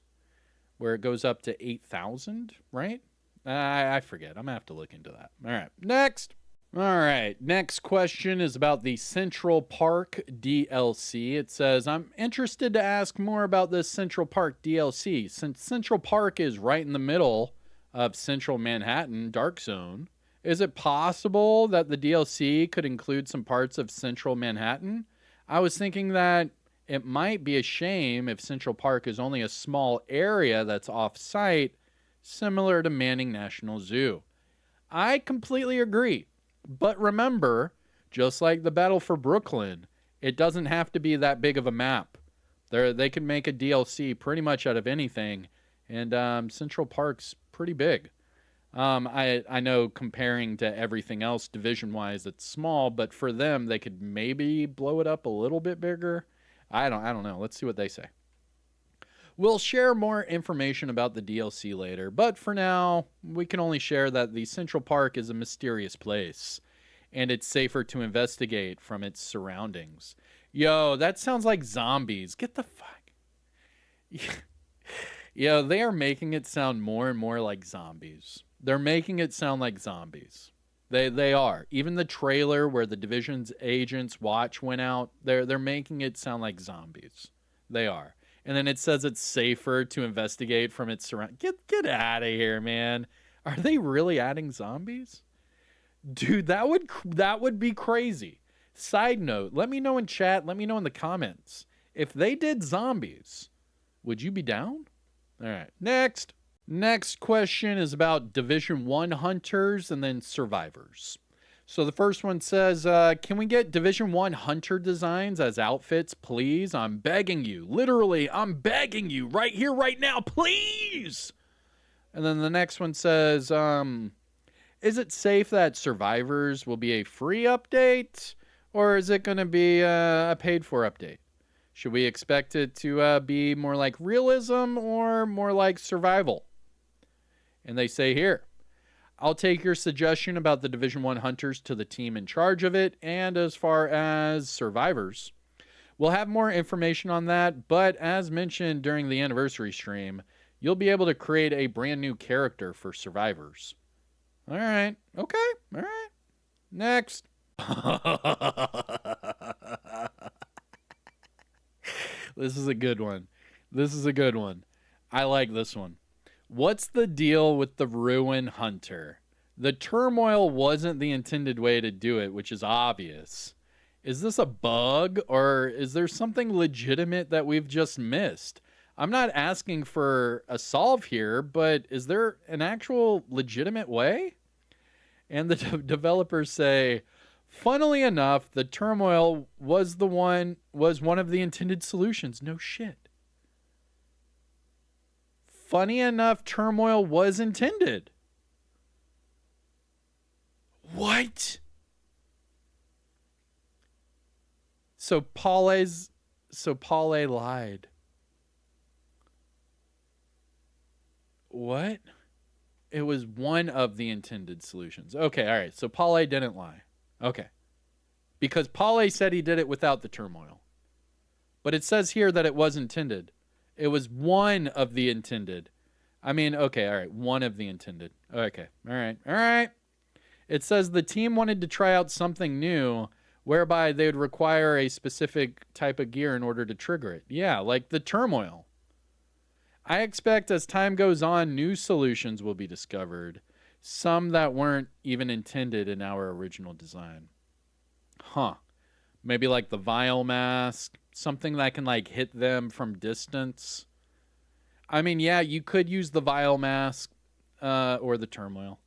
where it goes up to 8,000, right? I forget. I'm going to have to look into that. All right, next. All right, next question is about the Central Park DLC. It says, I'm interested to ask more about this Central Park DLC. Since Central Park is right in the middle of Central Manhattan, Dark Zone, is it possible that the DLC could include some parts of Central Manhattan? I was thinking that it might be a shame if Central Park is only a small area that's off-site, similar to Manning National Zoo. I completely agree. But remember, just like the Battle for Brooklyn, it doesn't have to be that big of a map. They can make a DLC pretty much out of anything, and Central Park's pretty big. I know comparing to everything else division-wise, it's small, but for them, they could maybe blow it up a little bit bigger. I don't know. Let's see what they say. We'll share more information about the DLC later, but for now, we can only share that the Central Park is a mysterious place, and it's safer to investigate from its surroundings. Yo, that sounds like zombies. Get the fuck... Yo, they are making it sound more and more like zombies. They're making it sound like zombies. They are. Even the trailer where the Division's agent's watch went out, they're making it sound like zombies. They are. And then it says it's safer to investigate from its surround. Get out of here, man. Are they really adding zombies? Dude, that would be crazy. Side note, let me know in chat, let me know in the comments. If they did zombies, would you be down? All right, next. Next question is about Division 1 hunters and then survivors. So the first one says, can we get Division 1 Hunter designs as outfits, please? I'm begging you. Literally, I'm begging you right here, right now, please. And then the next one says, is it safe that Survivors will be a free update? Or is it going to be a paid-for update? Should we expect it to be more like Realism or more like Survival? And they say here, I'll take your suggestion about the Division 1 Hunters to the team in charge of it. And as far as Survivors, we'll have more information on that. But as mentioned during the anniversary stream, you'll be able to create a brand new character for Survivors. All right. Okay. All right. Next. This is a good one. This is a good one. I like this one. What's the deal with the Ruin Hunter? The turmoil wasn't the intended way to do it, which is obvious. Is this a bug, or is there something legitimate that we've just missed? I'm not asking for a solve here, but is there an actual legitimate way? And the developers say, funnily enough, the turmoil was one of the intended solutions. No shit. Funny enough, turmoil was intended. What? So Paule lied. What? It was one of the intended solutions. Okay, all right. So Paule didn't lie. Okay. Because Paule said he did it without the turmoil. But it says here that it was intended. It was one of the intended. I mean, okay, all right. One of the intended. Okay, all right. All right. It says the team wanted to try out something new whereby they would require a specific type of gear in order to trigger it. Yeah, like the turmoil. I expect as time goes on, new solutions will be discovered. Some that weren't even intended in our original design. Huh. Maybe like the Vile Mask. Something that can like hit them from distance. I mean, yeah, you could use the Vile Mask or the turmoil.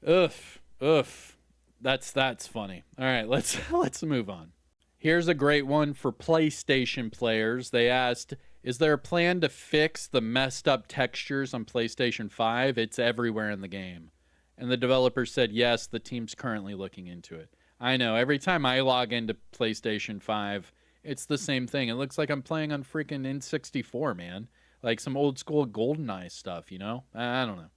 Oof. That's funny. All right, let's move on. Here's a great one for PlayStation players. They asked, is there a plan to fix the messed up textures on PlayStation 5? It's everywhere in the game. And the developer said, yes, the team's currently looking into it. I know, every time I log into PlayStation 5, it's the same thing. It looks like I'm playing on freaking N64, man. Like some old school GoldenEye stuff, you know? I don't know.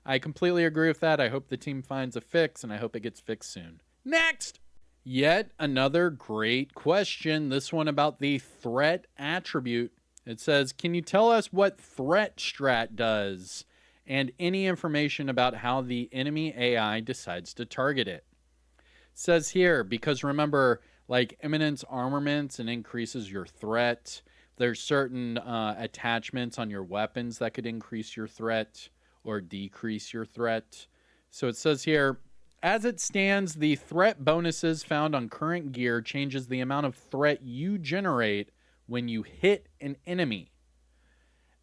I completely agree with that. I hope the team finds a fix, and I hope it gets fixed soon. Next! Yet another great question. This one about the threat attribute. It says, can you tell us what threat strat does and any information about how the enemy AI decides to target it? It says here, because remember, like Eminence armaments and increases your threat. There's certain attachments on your weapons that could increase your threat or decrease your threat. So it says here, as it stands, the threat bonuses found on current gear changes the amount of threat you generate when you hit an enemy.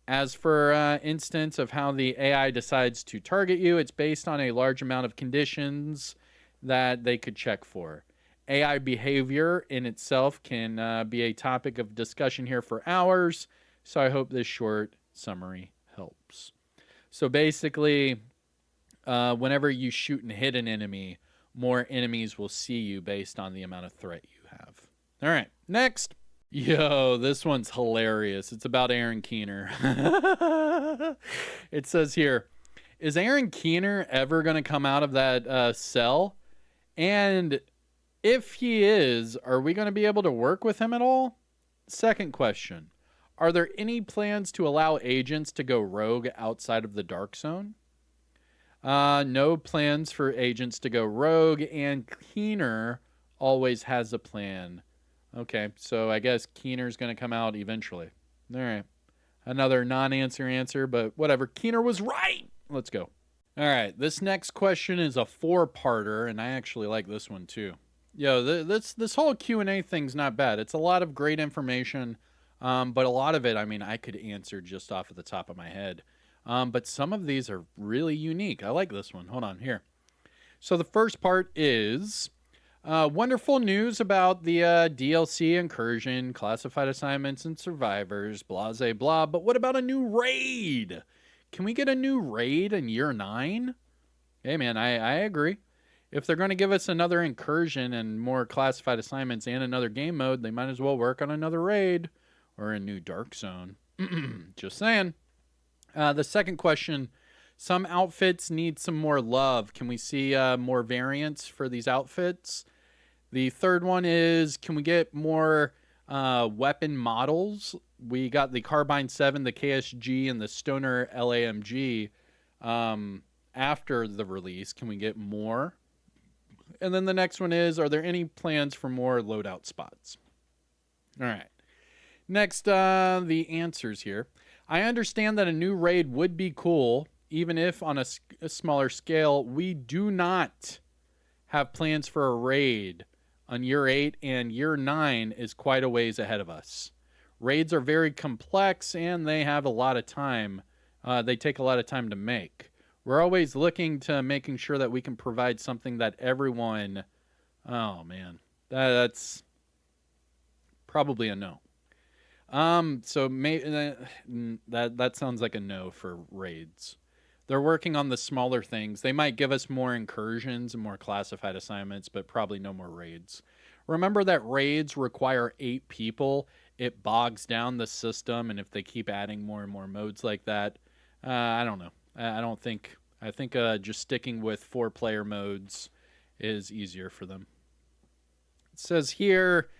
As for instance of how the AI decides to target you, it's based on a large amount of conditions that they could check for. AI behavior in itself can be a topic of discussion here for hours, so I hope this short summary helps. So basically, whenever you shoot and hit an enemy, more enemies will see you based on the amount of threat you have. All right, next. Yo, this one's hilarious. It's about Aaron Keener. It says here, is Aaron Keener ever going to come out of that cell? And if he is, are we going to be able to work with him at all? Second question. Are there any plans to allow agents to go rogue outside of the Dark Zone? No plans for agents to go rogue, and Keener always has a plan. Okay, so I guess Keener's going to come out eventually. All right. Another non-answer answer, but whatever. Keener was right. Let's go. All right, this next question is a four-parter, and I actually like this one too. Yo, this whole Q&A thing's not bad. It's a lot of great information. But a lot of it, I mean, I could answer just off of the top of my head. But some of these are really unique. I like this one. Hold on, here. So the first part is wonderful news about the DLC incursion, classified assignments, and survivors, blah, blah, blah. But what about a new raid? Can we get a new raid in year 9? Hey, man, I agree. If they're going to give us another incursion and more classified assignments and another game mode, they might as well work on another raid or a new Dark Zone. Just saying. The second question, some outfits need some more love. Can we see more variants for these outfits? The third one is, can we get more weapon models? We got the Carbine 7, the KSG, and the Stoner LAMG after the release. Can we get more? And then the next one is, are there any plans for more loadout spots? All right. Next, the answers here. I understand that a new raid would be cool, even if on a smaller scale. We do not have plans for a raid on year 8, and year 9 is quite a ways ahead of us. Raids are very complex, and they have a lot of time. They take a lot of time to make. We're always looking to making sure that we can provide something that everyone... Oh, man. That's probably a no. So that sounds like a no for raids. They're working on the smaller things. They might give us more incursions and more classified assignments, but probably no more raids. Remember that raids require 8 people. It bogs down the system, and if they keep adding more and more modes like that, I don't know. I think just sticking with 4-player modes is easier for them. It says here,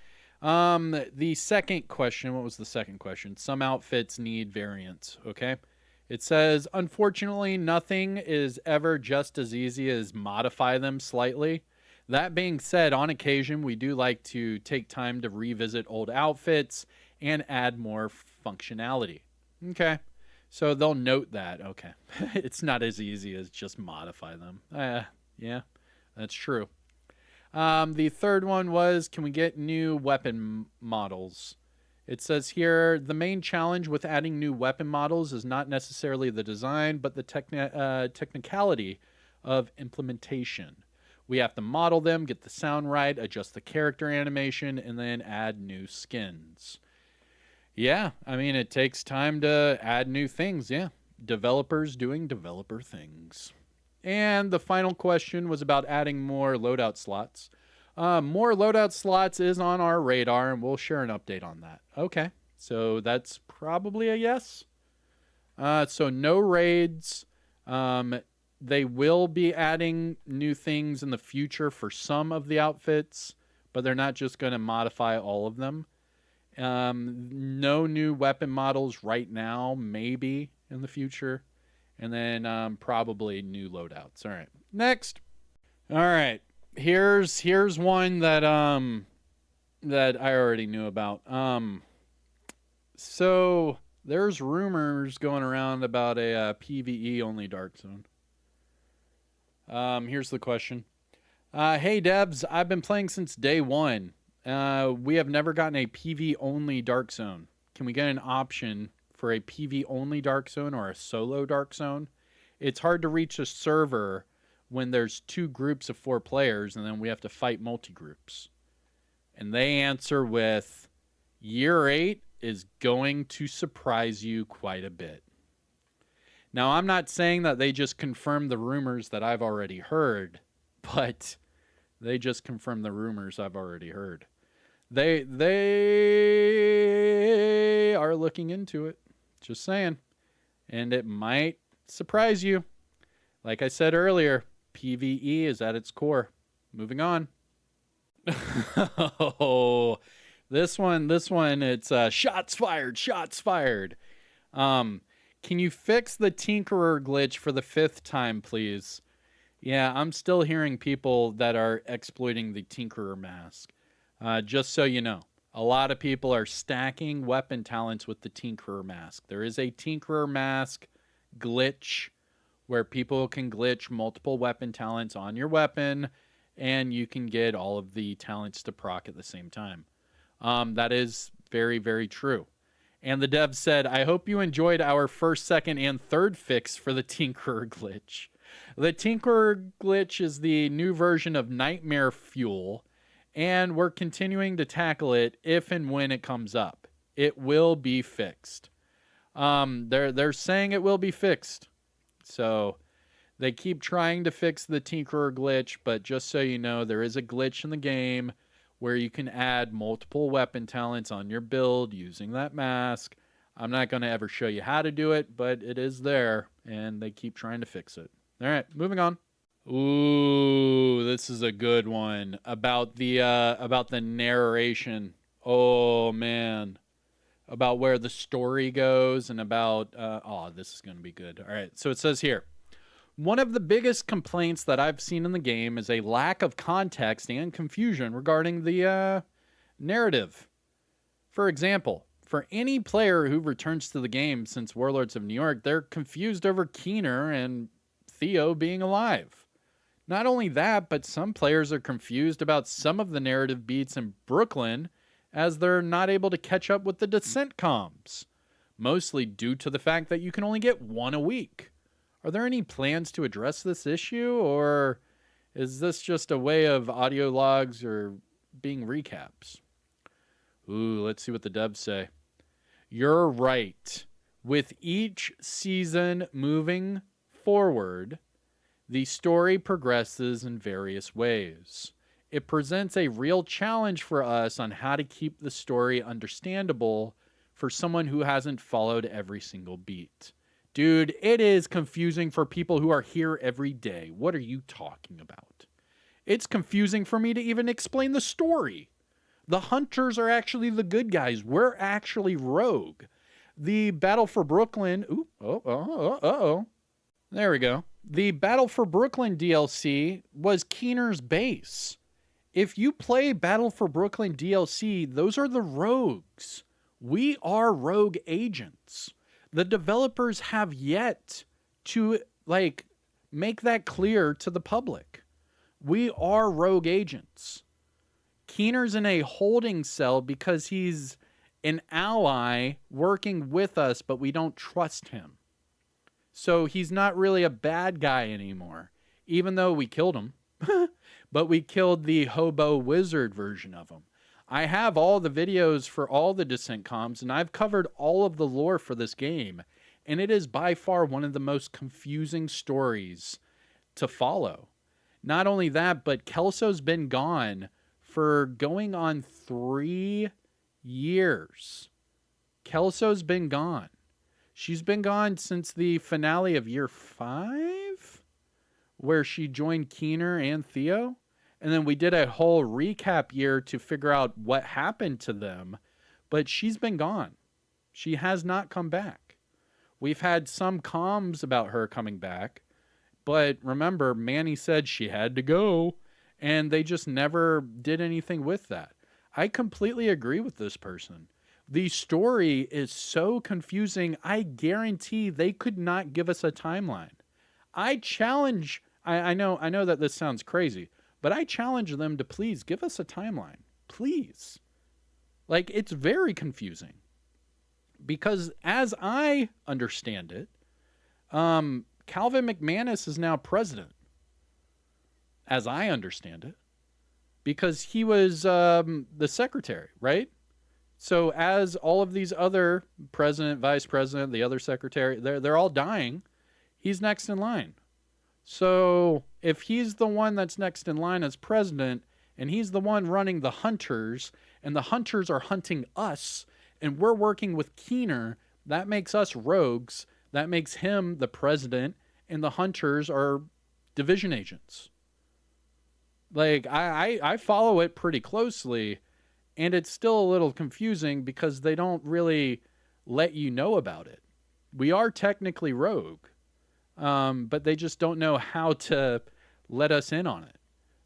the second question, what was the second question? Some outfits need variants, okay? It says, unfortunately, nothing is ever just as easy as modify them slightly. That being said, on occasion, we do like to take time to revisit old outfits and add more functionality. Okay. So they'll note that, okay, it's not as easy as just modify them. Yeah, that's true. The third one was, can we get new weapon models? It says here, the main challenge with adding new weapon models is not necessarily the design, but the technicality of implementation. We have to model them, get the sound right, adjust the character animation, and then add new skins. Yeah, I mean, it takes time to add new things, yeah. Developers doing developer things. And the final question was about adding more loadout slots. More loadout slots is on our radar, and we'll share an update on that. Okay, so that's probably a yes. So no raids. They will be adding new things in the future for some of the outfits, but they're not just going to modify all of them. No new weapon models right now, maybe in the future. And then probably new loadouts. All right. Next. All right. Here's one that that I already knew about. So there's rumors going around about a PvE only Dark Zone. Here's the question. Hey devs, I've been playing since day 1. We have never gotten a PvE only Dark Zone. Can we get an option for a PvE only Dark Zone or a solo Dark Zone? It's hard to reach a server when there's 2 groups of 4 players and then we have to fight multi-groups. And they answer with, year 8 is going to surprise you quite a bit. Now, I'm not saying that they just confirmed the rumors that I've already heard, but they just confirmed the rumors I've already heard. They are looking into it. Just saying. And it might surprise you. Like I said earlier, PvE is at its core. Moving on. Oh, this one, it's shots fired. Can you fix the Tinkerer glitch for the 5th time, please? Yeah, I'm still hearing people that are exploiting the Tinkerer mask. Just so you know, a lot of people are stacking weapon talents with the Tinkerer mask. There is a Tinkerer mask glitch where people can glitch multiple weapon talents on your weapon, and you can get all of the talents to proc at the same time. That is very, very true. And the dev said, I hope you enjoyed our 1st, 2nd, and 3rd fix for the Tinkerer glitch. The Tinkerer glitch is the new version of Nightmare Fuel, and we're continuing to tackle it if and when it comes up. It will be fixed. They're saying it will be fixed. So they keep trying to fix the Tinkerer glitch, but just so you know, there is a glitch in the game where you can add multiple weapon talents on your build using that mask. I'm not going to ever show you how to do it, but it is there, and they keep trying to fix it. All right, moving on. Ooh, this is a good one about the narration. Oh man, about where the story goes and about this is going to be good. All right, so it says here, one of the biggest complaints that I've seen in the game is a lack of context and confusion regarding the narrative. For example, for any player who returns to the game since Warlords of New York, they're confused over Keener and Theo being alive. Not only that, but some players are confused about some of the narrative beats in Brooklyn as they're not able to catch up with the Descent comms, mostly due to the fact that you can only get one a week. Are there any plans to address this issue, or is this just a way of audio logs or being recaps? Ooh, let's see what the devs say. You're right. With each season moving forward, the story progresses in various ways. It presents a real challenge for us on how to keep the story understandable for someone who hasn't followed every single beat. Dude, it is confusing for people who are here every day. What are you talking about? It's confusing for me to even explain the story. The hunters are actually the good guys. We're actually rogue. The Battle for Brooklyn... There we go. The Battle for Brooklyn DLC was Keener's base. If you play Battle for Brooklyn DLC, those are the rogues. We are rogue agents. The developers have yet to, make that clear to the public. We are rogue agents. Keener's in a holding cell because he's an ally working with us, but we don't trust him. So he's not really a bad guy anymore, even though we killed him. But we killed the hobo wizard version of him. I have all the videos for all the Descent comms, and I've covered all of the lore for this game. And it is by far one of the most confusing stories to follow. Not only that, but Kelso's been gone for going on 3 years. Kelso's been gone. She's been gone since the finale of year 5, where she joined Keener and Theo. And then we did a whole recap year to figure out what happened to them. But she's been gone. She has not come back. We've had some comms about her coming back. But remember, Manny said she had to go. And they just never did anything with that. I completely agree with this person. The story is so confusing, I guarantee they could not give us a timeline. I challenge, I know that this sounds crazy, but I challenge them to please give us a timeline. Please. It's very confusing. Because as I understand it, Calvin McManus is now president. As I understand it. Because he was the secretary, right? So as all of these other president, vice president, the other secretary, they're all dying, he's next in line. So if he's the one that's next in line as president, and he's the one running the hunters, and the hunters are hunting us, and we're working with Keener, that makes us rogues. That makes him the president, and the hunters are division agents. I follow it pretty closely. And it's still a little confusing because they don't really let you know about it. We are technically rogue, but they just don't know how to let us in on it.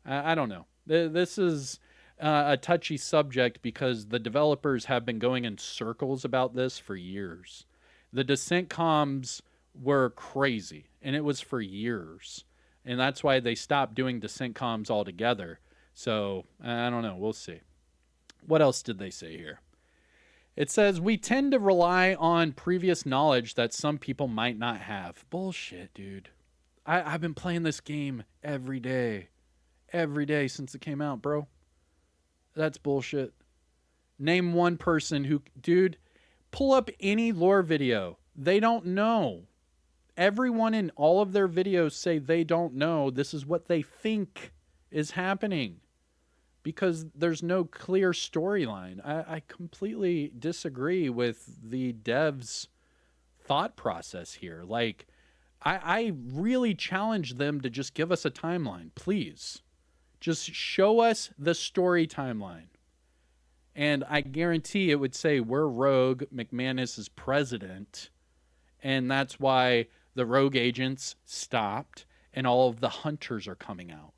I don't know. This is a touchy subject because the developers have been going in circles about this for years. The Descent comms were crazy, and it was for years. And that's why they stopped doing Descent comms altogether. So, I don't know. We'll see. What else did they say here? It says, we tend to rely on previous knowledge that some people might not have. Bullshit, dude. I've been playing this game every day since it came out, bro. That's bullshit. Name one person who, dude, pull up any lore video. They don't know. Everyone in all of their videos say they don't know. This is what they think is happening because there's no clear storyline. I completely disagree with the devs' thought process here. Like, I really challenge them to just give us a timeline, please. Just show us the story timeline. And I guarantee it would say we're Rogue, McManus is president, and that's why the rogue agents stopped and all of the hunters are coming out.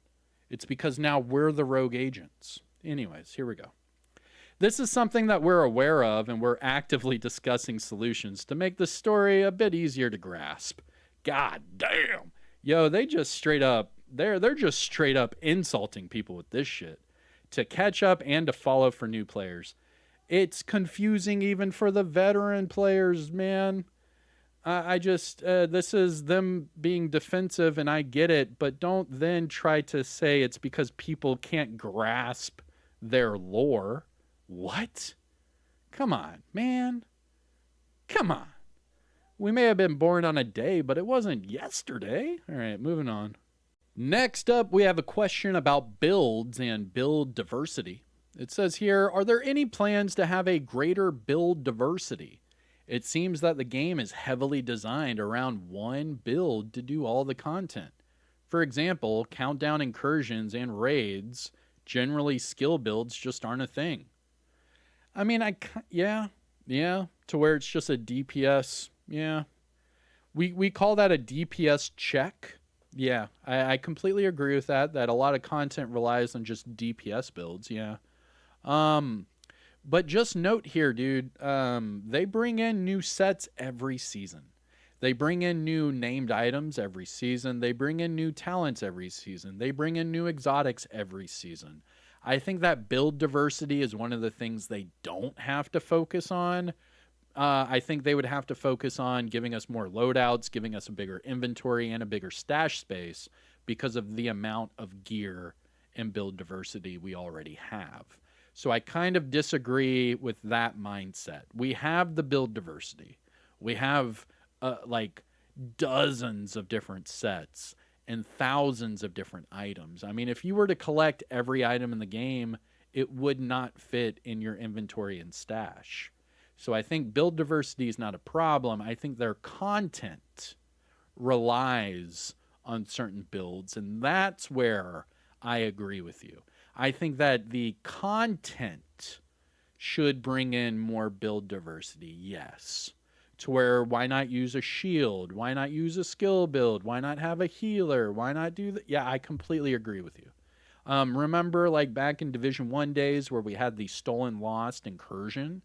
It's because now we're the rogue agents. Anyways, here we go. This is something that we're aware of, and we're actively discussing solutions to make the story a bit easier to grasp. God damn. Yo, they just straight up, they're just straight up insulting people with this shit. To catch up and to follow for new players. It's confusing even for the veteran players, man. I just, this is them being defensive, and I get it, but don't then try to say it's because people can't grasp their lore. What? Come on, man. Come on. We may have been born on a day, but it wasn't yesterday. All right, moving on. Next up, we have a question about builds and build diversity. It says here, are there any plans to have a greater build diversity? It seems that the game is heavily designed around one build to do all the content. For example, countdown incursions and raids, generally skill builds just aren't a thing. I mean, yeah, to where it's just a DPS, yeah. We call that a DPS check. Yeah, I completely agree with that a lot of content relies on just DPS builds, yeah. But just note here, dude, they bring in new sets every season. They bring in new named items every season. They bring in new talents every season. They bring in new exotics every season. I think that build diversity is one of the things they don't have to focus on. I think they would have to focus on giving us more loadouts, giving us a bigger inventory and a bigger stash space because of the amount of gear and build diversity we already have. So I kind of disagree with that mindset. We have the build diversity. We have like dozens of different sets and thousands of different items. I mean, if you were to collect every item in the game, it would not fit in your inventory and stash. So I think build diversity is not a problem. I think their content relies on certain builds, and that's where I agree with you. I think that the content should bring in more build diversity, yes. To where, why not use a shield? Why not use a skill build? Why not have a healer? Why not do that? Yeah, I completely agree with you. Remember, like back in Division 1 days where we had the Stolen Lost incursion,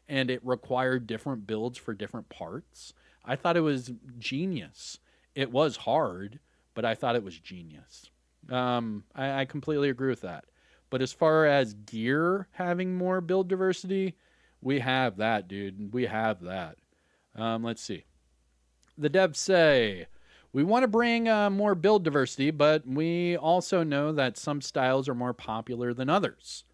and it required different builds for different parts? I thought it was genius. It was hard, but I thought it was genius. I completely agree with that. But as far as gear having more build diversity, we have that, dude. We have that. Let's see. The devs say, we want to bring more build diversity, but we also know that some styles are more popular than others.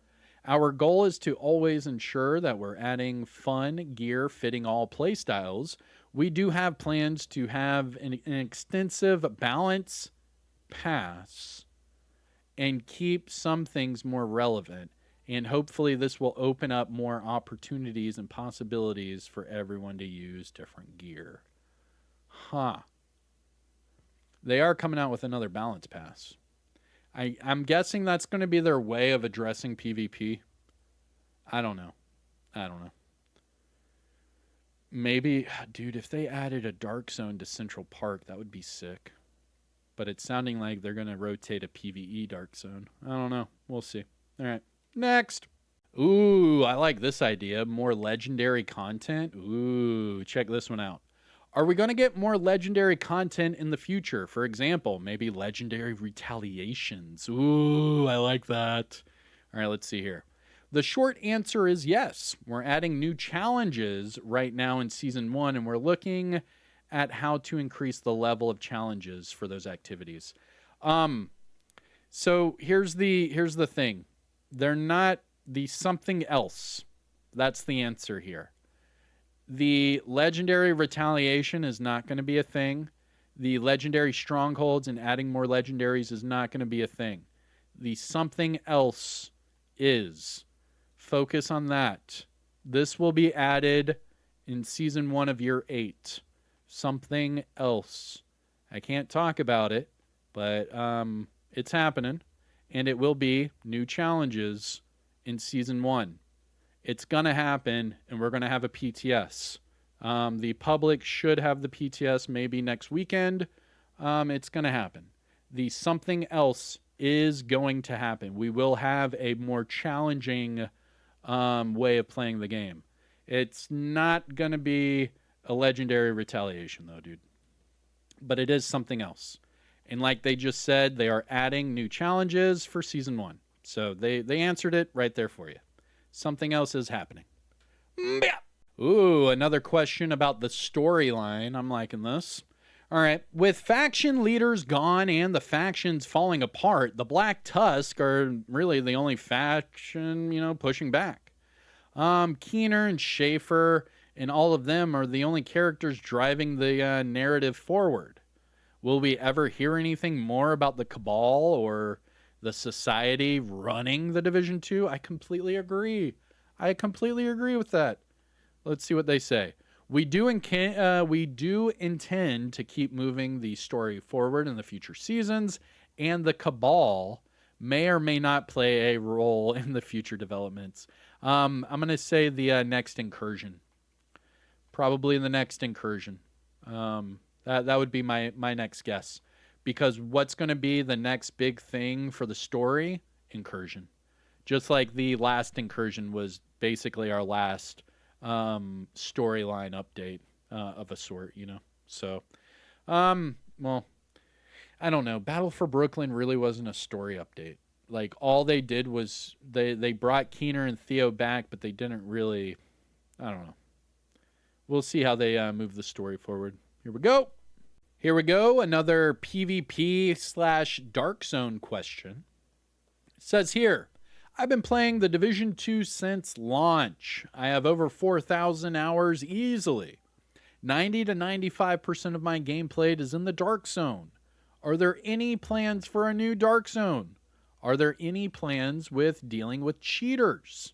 Our goal is to always ensure that we're adding fun gear fitting all playstyles. We do have plans to have an extensive balance pass and keep some things more relevant. And hopefully this will open up more opportunities and possibilities for everyone to use different gear. Huh. They are coming out with another balance pass. I'm guessing that's going to be their way of addressing PvP. I don't know. Maybe, dude, if they added a Dark Zone to Central Park, that would be sick. But it's sounding like they're going to rotate a PvE Dark Zone. I don't know. We'll see. All right. Next. Ooh, I like this idea. More legendary content. Ooh, check this one out. Are we going to get more legendary content in the future? For example, maybe legendary retaliations. Ooh, I like that. All right, let's see here. The short answer is yes. We're adding new challenges right now in Season 1, and we're looking at how to increase the level of challenges for those activities. So here's the thing. They're not the something else. That's the answer here. The legendary retaliation is not going to be a thing. The legendary strongholds and adding more legendaries is not going to be a thing. The something else is. Focus on that. This will be added in Season 1 of Year 8. Something else. I can't talk about it, but it's happening. And it will be new challenges in Season 1. It's going to happen, and we're going to have a PTS. The public should have the PTS maybe next weekend. It's going to happen. The something else is going to happen. We will have a more challenging way of playing the game. It's not going to be a legendary retaliation, though, dude. But it is something else. And like they just said, they are adding new challenges for Season 1. So they answered it right there for you. Something else is happening. Ooh, another question about the storyline. I'm liking this. All right. With faction leaders gone and the factions falling apart, the Black Tusk are really the only faction, pushing back. Keener and Schaefer and all of them are the only characters driving the narrative forward. Will we ever hear anything more about the Cabal or the Society running the Division 2? I completely agree. I completely agree with that. Let's see what they say. We do intend to keep moving the story forward in the future seasons, and the Cabal may or may not play a role in the future developments. I'm going to say the next incursion. Probably the next incursion. That would be my next guess. Because what's going to be the next big thing for the story? Incursion. Just like the last incursion was basically our last storyline update of a sort, So, well, I don't know. Battle for Brooklyn really wasn't a story update. Like, all they did was they brought Keener and Theo back, but they didn't really, I don't know. We'll see how they move the story forward. Here we go. Another PvP/Dark Zone question. It says here, I've been playing the Division 2 since launch. I have over 4,000 hours easily. 90 to 95% of my gameplay is in the Dark Zone. Are there any plans for a new Dark Zone? Are there any plans with dealing with cheaters?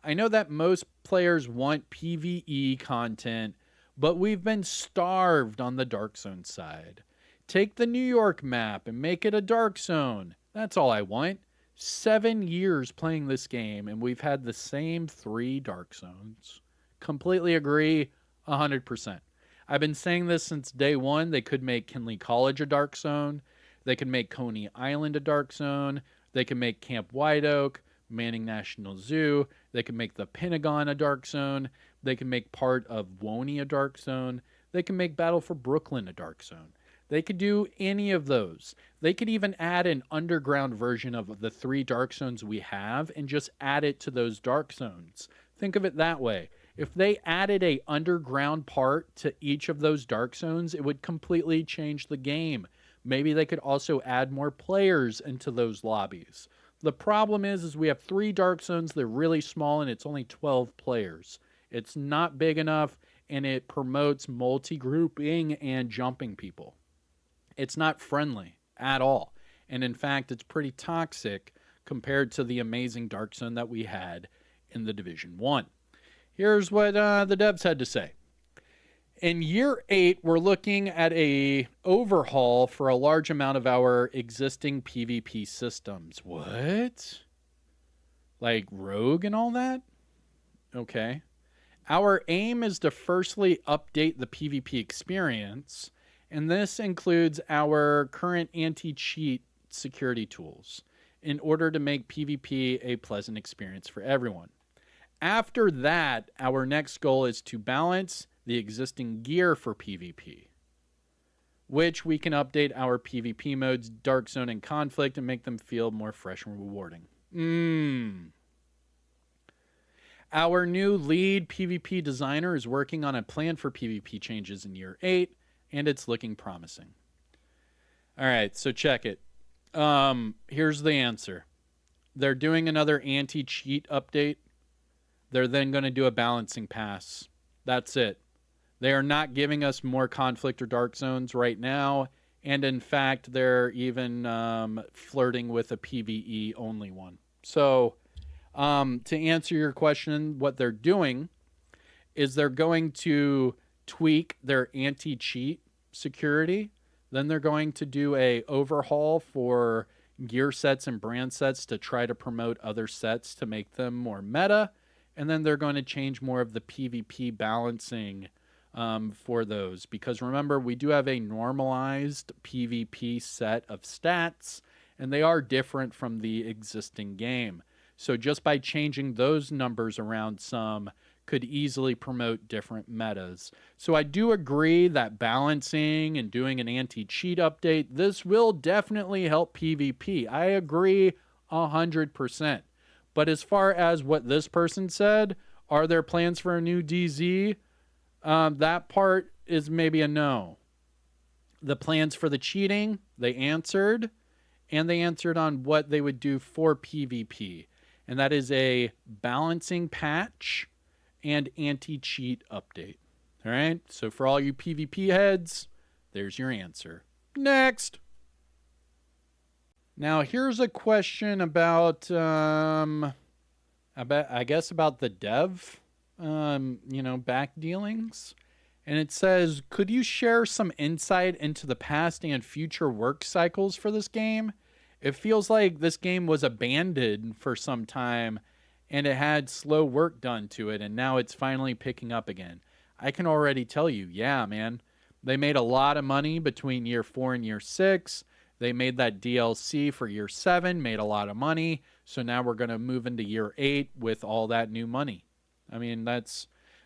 I know that most players want PvE content, but we've been starved on the Dark Zone side. Take the New York map and make it a Dark Zone. That's all I want. 7 years playing this game, and we've had the same 3 Dark Zones. Completely agree, 100%. I've been saying this since day one. They could make Kinley College a Dark Zone. They could make Coney Island a Dark Zone. They could make Camp White Oak, Manning National Zoo. They could make the Pentagon a Dark Zone. They can make part of Woney a Dark Zone. They can make Battle for Brooklyn a Dark Zone. They could do any of those. They could even add an underground version of the 3 Dark Zones we have and just add it to those Dark Zones. Think of it that way. If they added a underground part to each of those Dark Zones, it would completely change the game. Maybe they could also add more players into those lobbies. The problem is we have 3 Dark Zones. They're really small, and it's only 12 players. It's not big enough, and it promotes multi-grouping and jumping people. It's not friendly at all. And in fact, it's pretty toxic compared to the amazing Dark Zone that we had in the Division 1. Here's what the devs had to say. In Year 8, we're looking at a overhaul for a large amount of our existing PvP systems. What? Like Rogue and all that? Okay. Our aim is to firstly update the PvP experience, and this includes our current anti-cheat security tools in order to make PvP a pleasant experience for everyone. After that, our next goal is to balance the existing gear for PvP, which we can update our PvP modes, Dark Zone and Conflict, and make them feel more fresh and rewarding. Our new lead PvP designer is working on a plan for PvP changes in year 8, and it's looking promising. All right, so check it. Here's the answer. They're doing another anti-cheat update. They're then going to do a balancing pass. That's it. They are not giving us more conflict or dark zones right now. And in fact, they're even flirting with a PvE only one. So to answer your question, what they're doing is they're going to tweak their anti-cheat security. Then they're going to do a overhaul for gear sets and brand sets to try to promote other sets to make them more meta. And then they're going to change more of the PvP balancing for those. Because remember, we do have a normalized PvP set of stats, and they are different from the existing game. So just by changing those numbers around some could easily promote different metas. So I do agree that balancing and doing an anti-cheat update, this will definitely help PvP. I agree 100%. But as far as what this person said, are there plans for a new DZ? That part is maybe a no. The plans for the cheating, they answered, and they answered on what they would do for PvP. And that is a balancing patch and anti-cheat update. All right, so for all you PvP heads, there's your answer. Next. Now, here's a question about I guess about the dev, back dealings. And it says, could you share some insight into the past and future work cycles for this game? It feels like this game was abandoned for some time and it had slow work done to it, and now it's finally picking up again. I can already tell you, yeah, man. They made a lot of money between year 4 and year 6. They made that DLC for year 7, made a lot of money. So now we're going to move into year 8 with all that new money. I mean,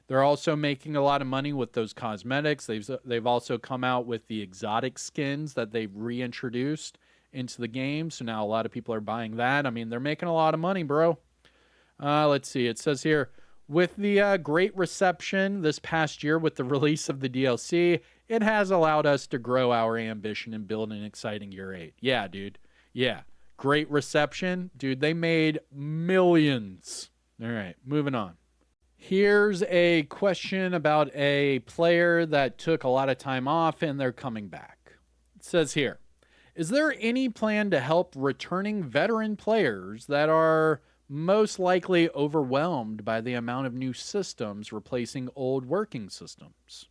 they're also making a lot of money with those cosmetics. They've also come out with the exotic skins that they've reintroduced into the game. So now a lot of people are buying that. I mean, they're making a lot of money, bro. Let's see. It says here, with the great reception this past year with the release of the DLC, it has allowed us to grow our ambition and build an exciting year 8. Yeah, dude. Yeah. Great reception. Dude, they made millions. All right, moving on. Here's a question about a player that took a lot of time off and they're coming back. It says here, is there any plan to help returning veteran players that are most likely overwhelmed by the amount of new systems replacing old working systems?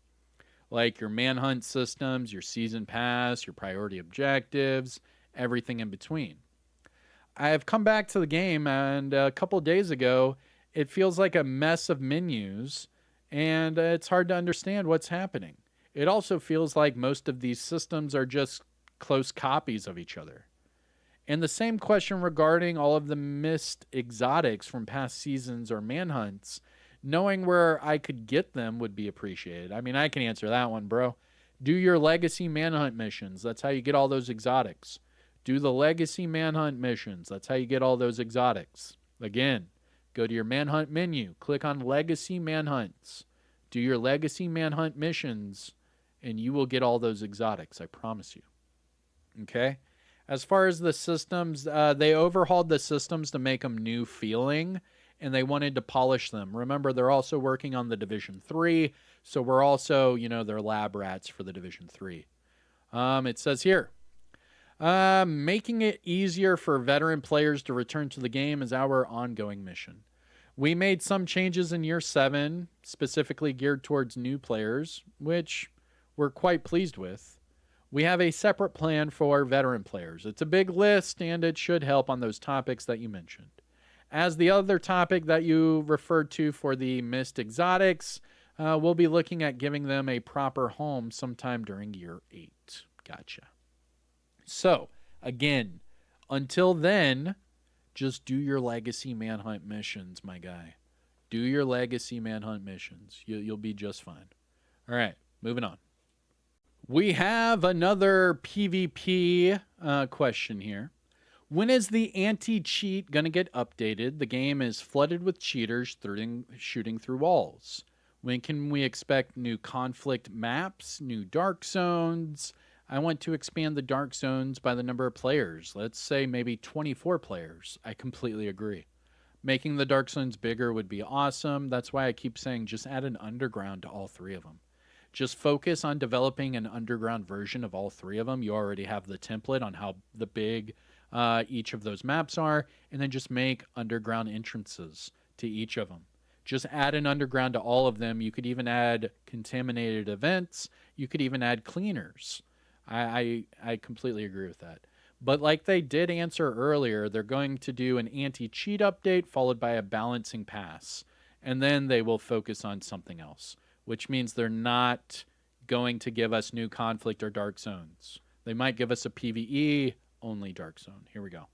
Like your manhunt systems, your season pass, your priority objectives, everything in between. I have come back to the game, and a couple of days ago, it feels like a mess of menus, and it's hard to understand what's happening. It also feels like most of these systems are just close copies of each other. And the same question regarding all of the missed exotics from past seasons or manhunts, knowing where I could get them would be appreciated. I mean, I can answer that one, bro. Do your legacy manhunt missions. That's how you get all those exotics. Do the legacy manhunt missions. That's how you get all those exotics. Again, go to your manhunt menu. Click on legacy manhunts. Do your legacy manhunt missions, and you will get all those exotics. I promise you. Okay? As far as the systems, they overhauled the systems to make them new feeling, and they wanted to polish them. Remember, they're also working on the Division 3, so we're also, their lab rats for the Division 3. It says here, making it easier for veteran players to return to the game is our ongoing mission. We made some changes in Year 7, specifically geared towards new players, which we're quite pleased with. We have a separate plan for veteran players. It's a big list, and it should help on those topics that you mentioned. As the other topic that you referred to for the missed exotics, we'll be looking at giving them a proper home sometime during Year 8. Gotcha. So, again, until then, just do your legacy manhunt missions, my guy. Do your legacy manhunt missions. You'll be just fine. All right, moving on. We have another PvP question here. When is the anti-cheat going to get updated? The game is flooded with cheaters shooting through walls. When can we expect new conflict maps, new dark zones? I want to expand the dark zones by the number of players. Let's say maybe 24 players. I completely agree. Making the dark zones bigger would be awesome. That's why I keep saying just add an underground to all 3 of them. Just focus on developing an underground version of all 3 of them. You already have the template on how the big each of those maps are, and then just make underground entrances to each of them. Just add an underground to all of them. You could even add contaminated events. You could even add cleaners. I completely agree with that. But like they did answer earlier, they're going to do an anti-cheat update followed by a balancing pass. And then they will focus on something else, which means they're not going to give us new conflict or dark zones. They might give us a PvE only dark zone. Here we go.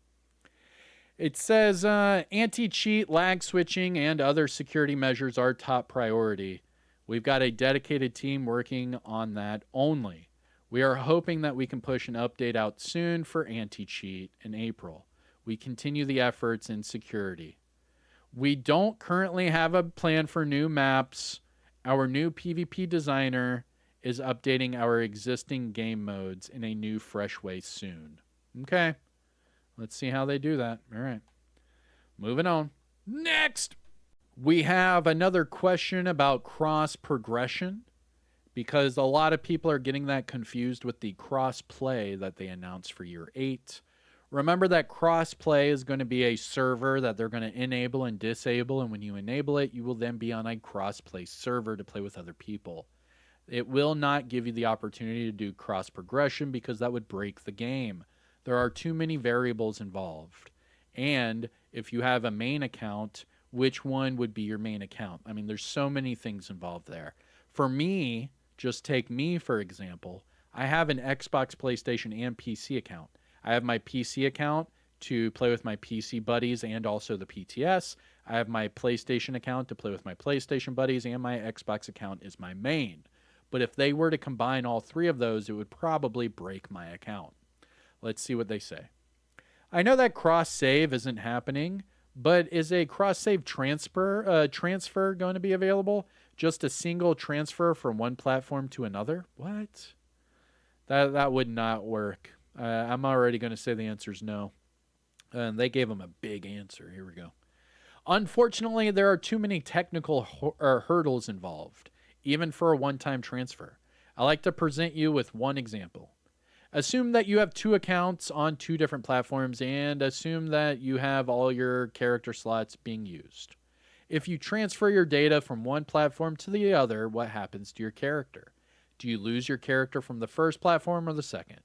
It says anti-cheat, lag switching, and other security measures are top priority. We've got a dedicated team working on that only. We are hoping that we can push an update out soon for anti-cheat in April. We continue the efforts in security. We don't currently have a plan for new maps. Our new PvP designer is updating our existing game modes in a new, fresh way soon. Okay. Let's see how they do that. All right. Moving on. Next, we have another question about cross progression, because a lot of people are getting that confused with the crossplay that they announced for year 8. Remember that crossplay is going to be a server that they're going to enable and disable, and when you enable it, you will then be on a crossplay server to play with other people. It will not give you the opportunity to do cross progression because that would break the game. There are too many variables involved. And if you have a main account, which one would be your main account? I mean, there's so many things involved there. For me, just take me, for example. I have an Xbox, PlayStation, and PC account. I have my PC account to play with my PC buddies and also the PTS. I have my PlayStation account to play with my PlayStation buddies, and my Xbox account is my main. But if they were to combine all 3 of those, it would probably break my account. Let's see what they say. I know that cross-save isn't happening, but is a cross-save transfer going to be available? Just a single transfer from one platform to another? What? That would not work. I'm already going to say the answer is no. And they gave them a big answer. Here we go. Unfortunately, there are too many technical hurdles involved, even for a one-time transfer. I like to present you with one example. Assume that you have 2 accounts on 2 different platforms, and assume that you have all your character slots being used. If you transfer your data from one platform to the other, what happens to your character? Do you lose your character from the first platform or the second?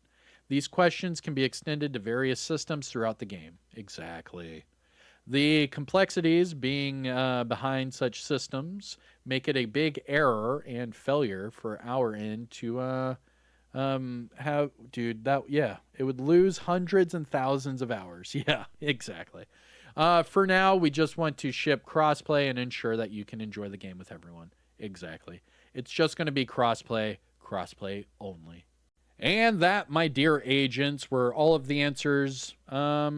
These questions can be extended to various systems throughout the game. Exactly. The complexities being behind such systems make it a big error and failure for our end to it would lose hundreds and thousands of hours. Yeah, exactly. For now, we just want to ship crossplay and ensure that you can enjoy the game with everyone. Exactly. It's just going to be crossplay only. And that, my dear agents, were all of the answers, by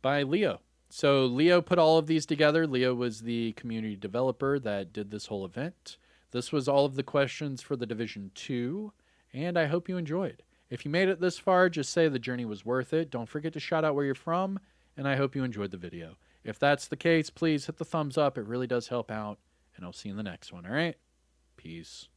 Leo. So Leo put all of these together. Leo was the community developer that did this whole event. This was all of the questions for the Division 2, and I hope you enjoyed. If you made it this far, just say the journey was worth it. Don't forget to shout out where you're from, and I hope you enjoyed the video. If that's the case, please hit the thumbs up. It really does help out, and I'll see you in the next one, all right? Peace.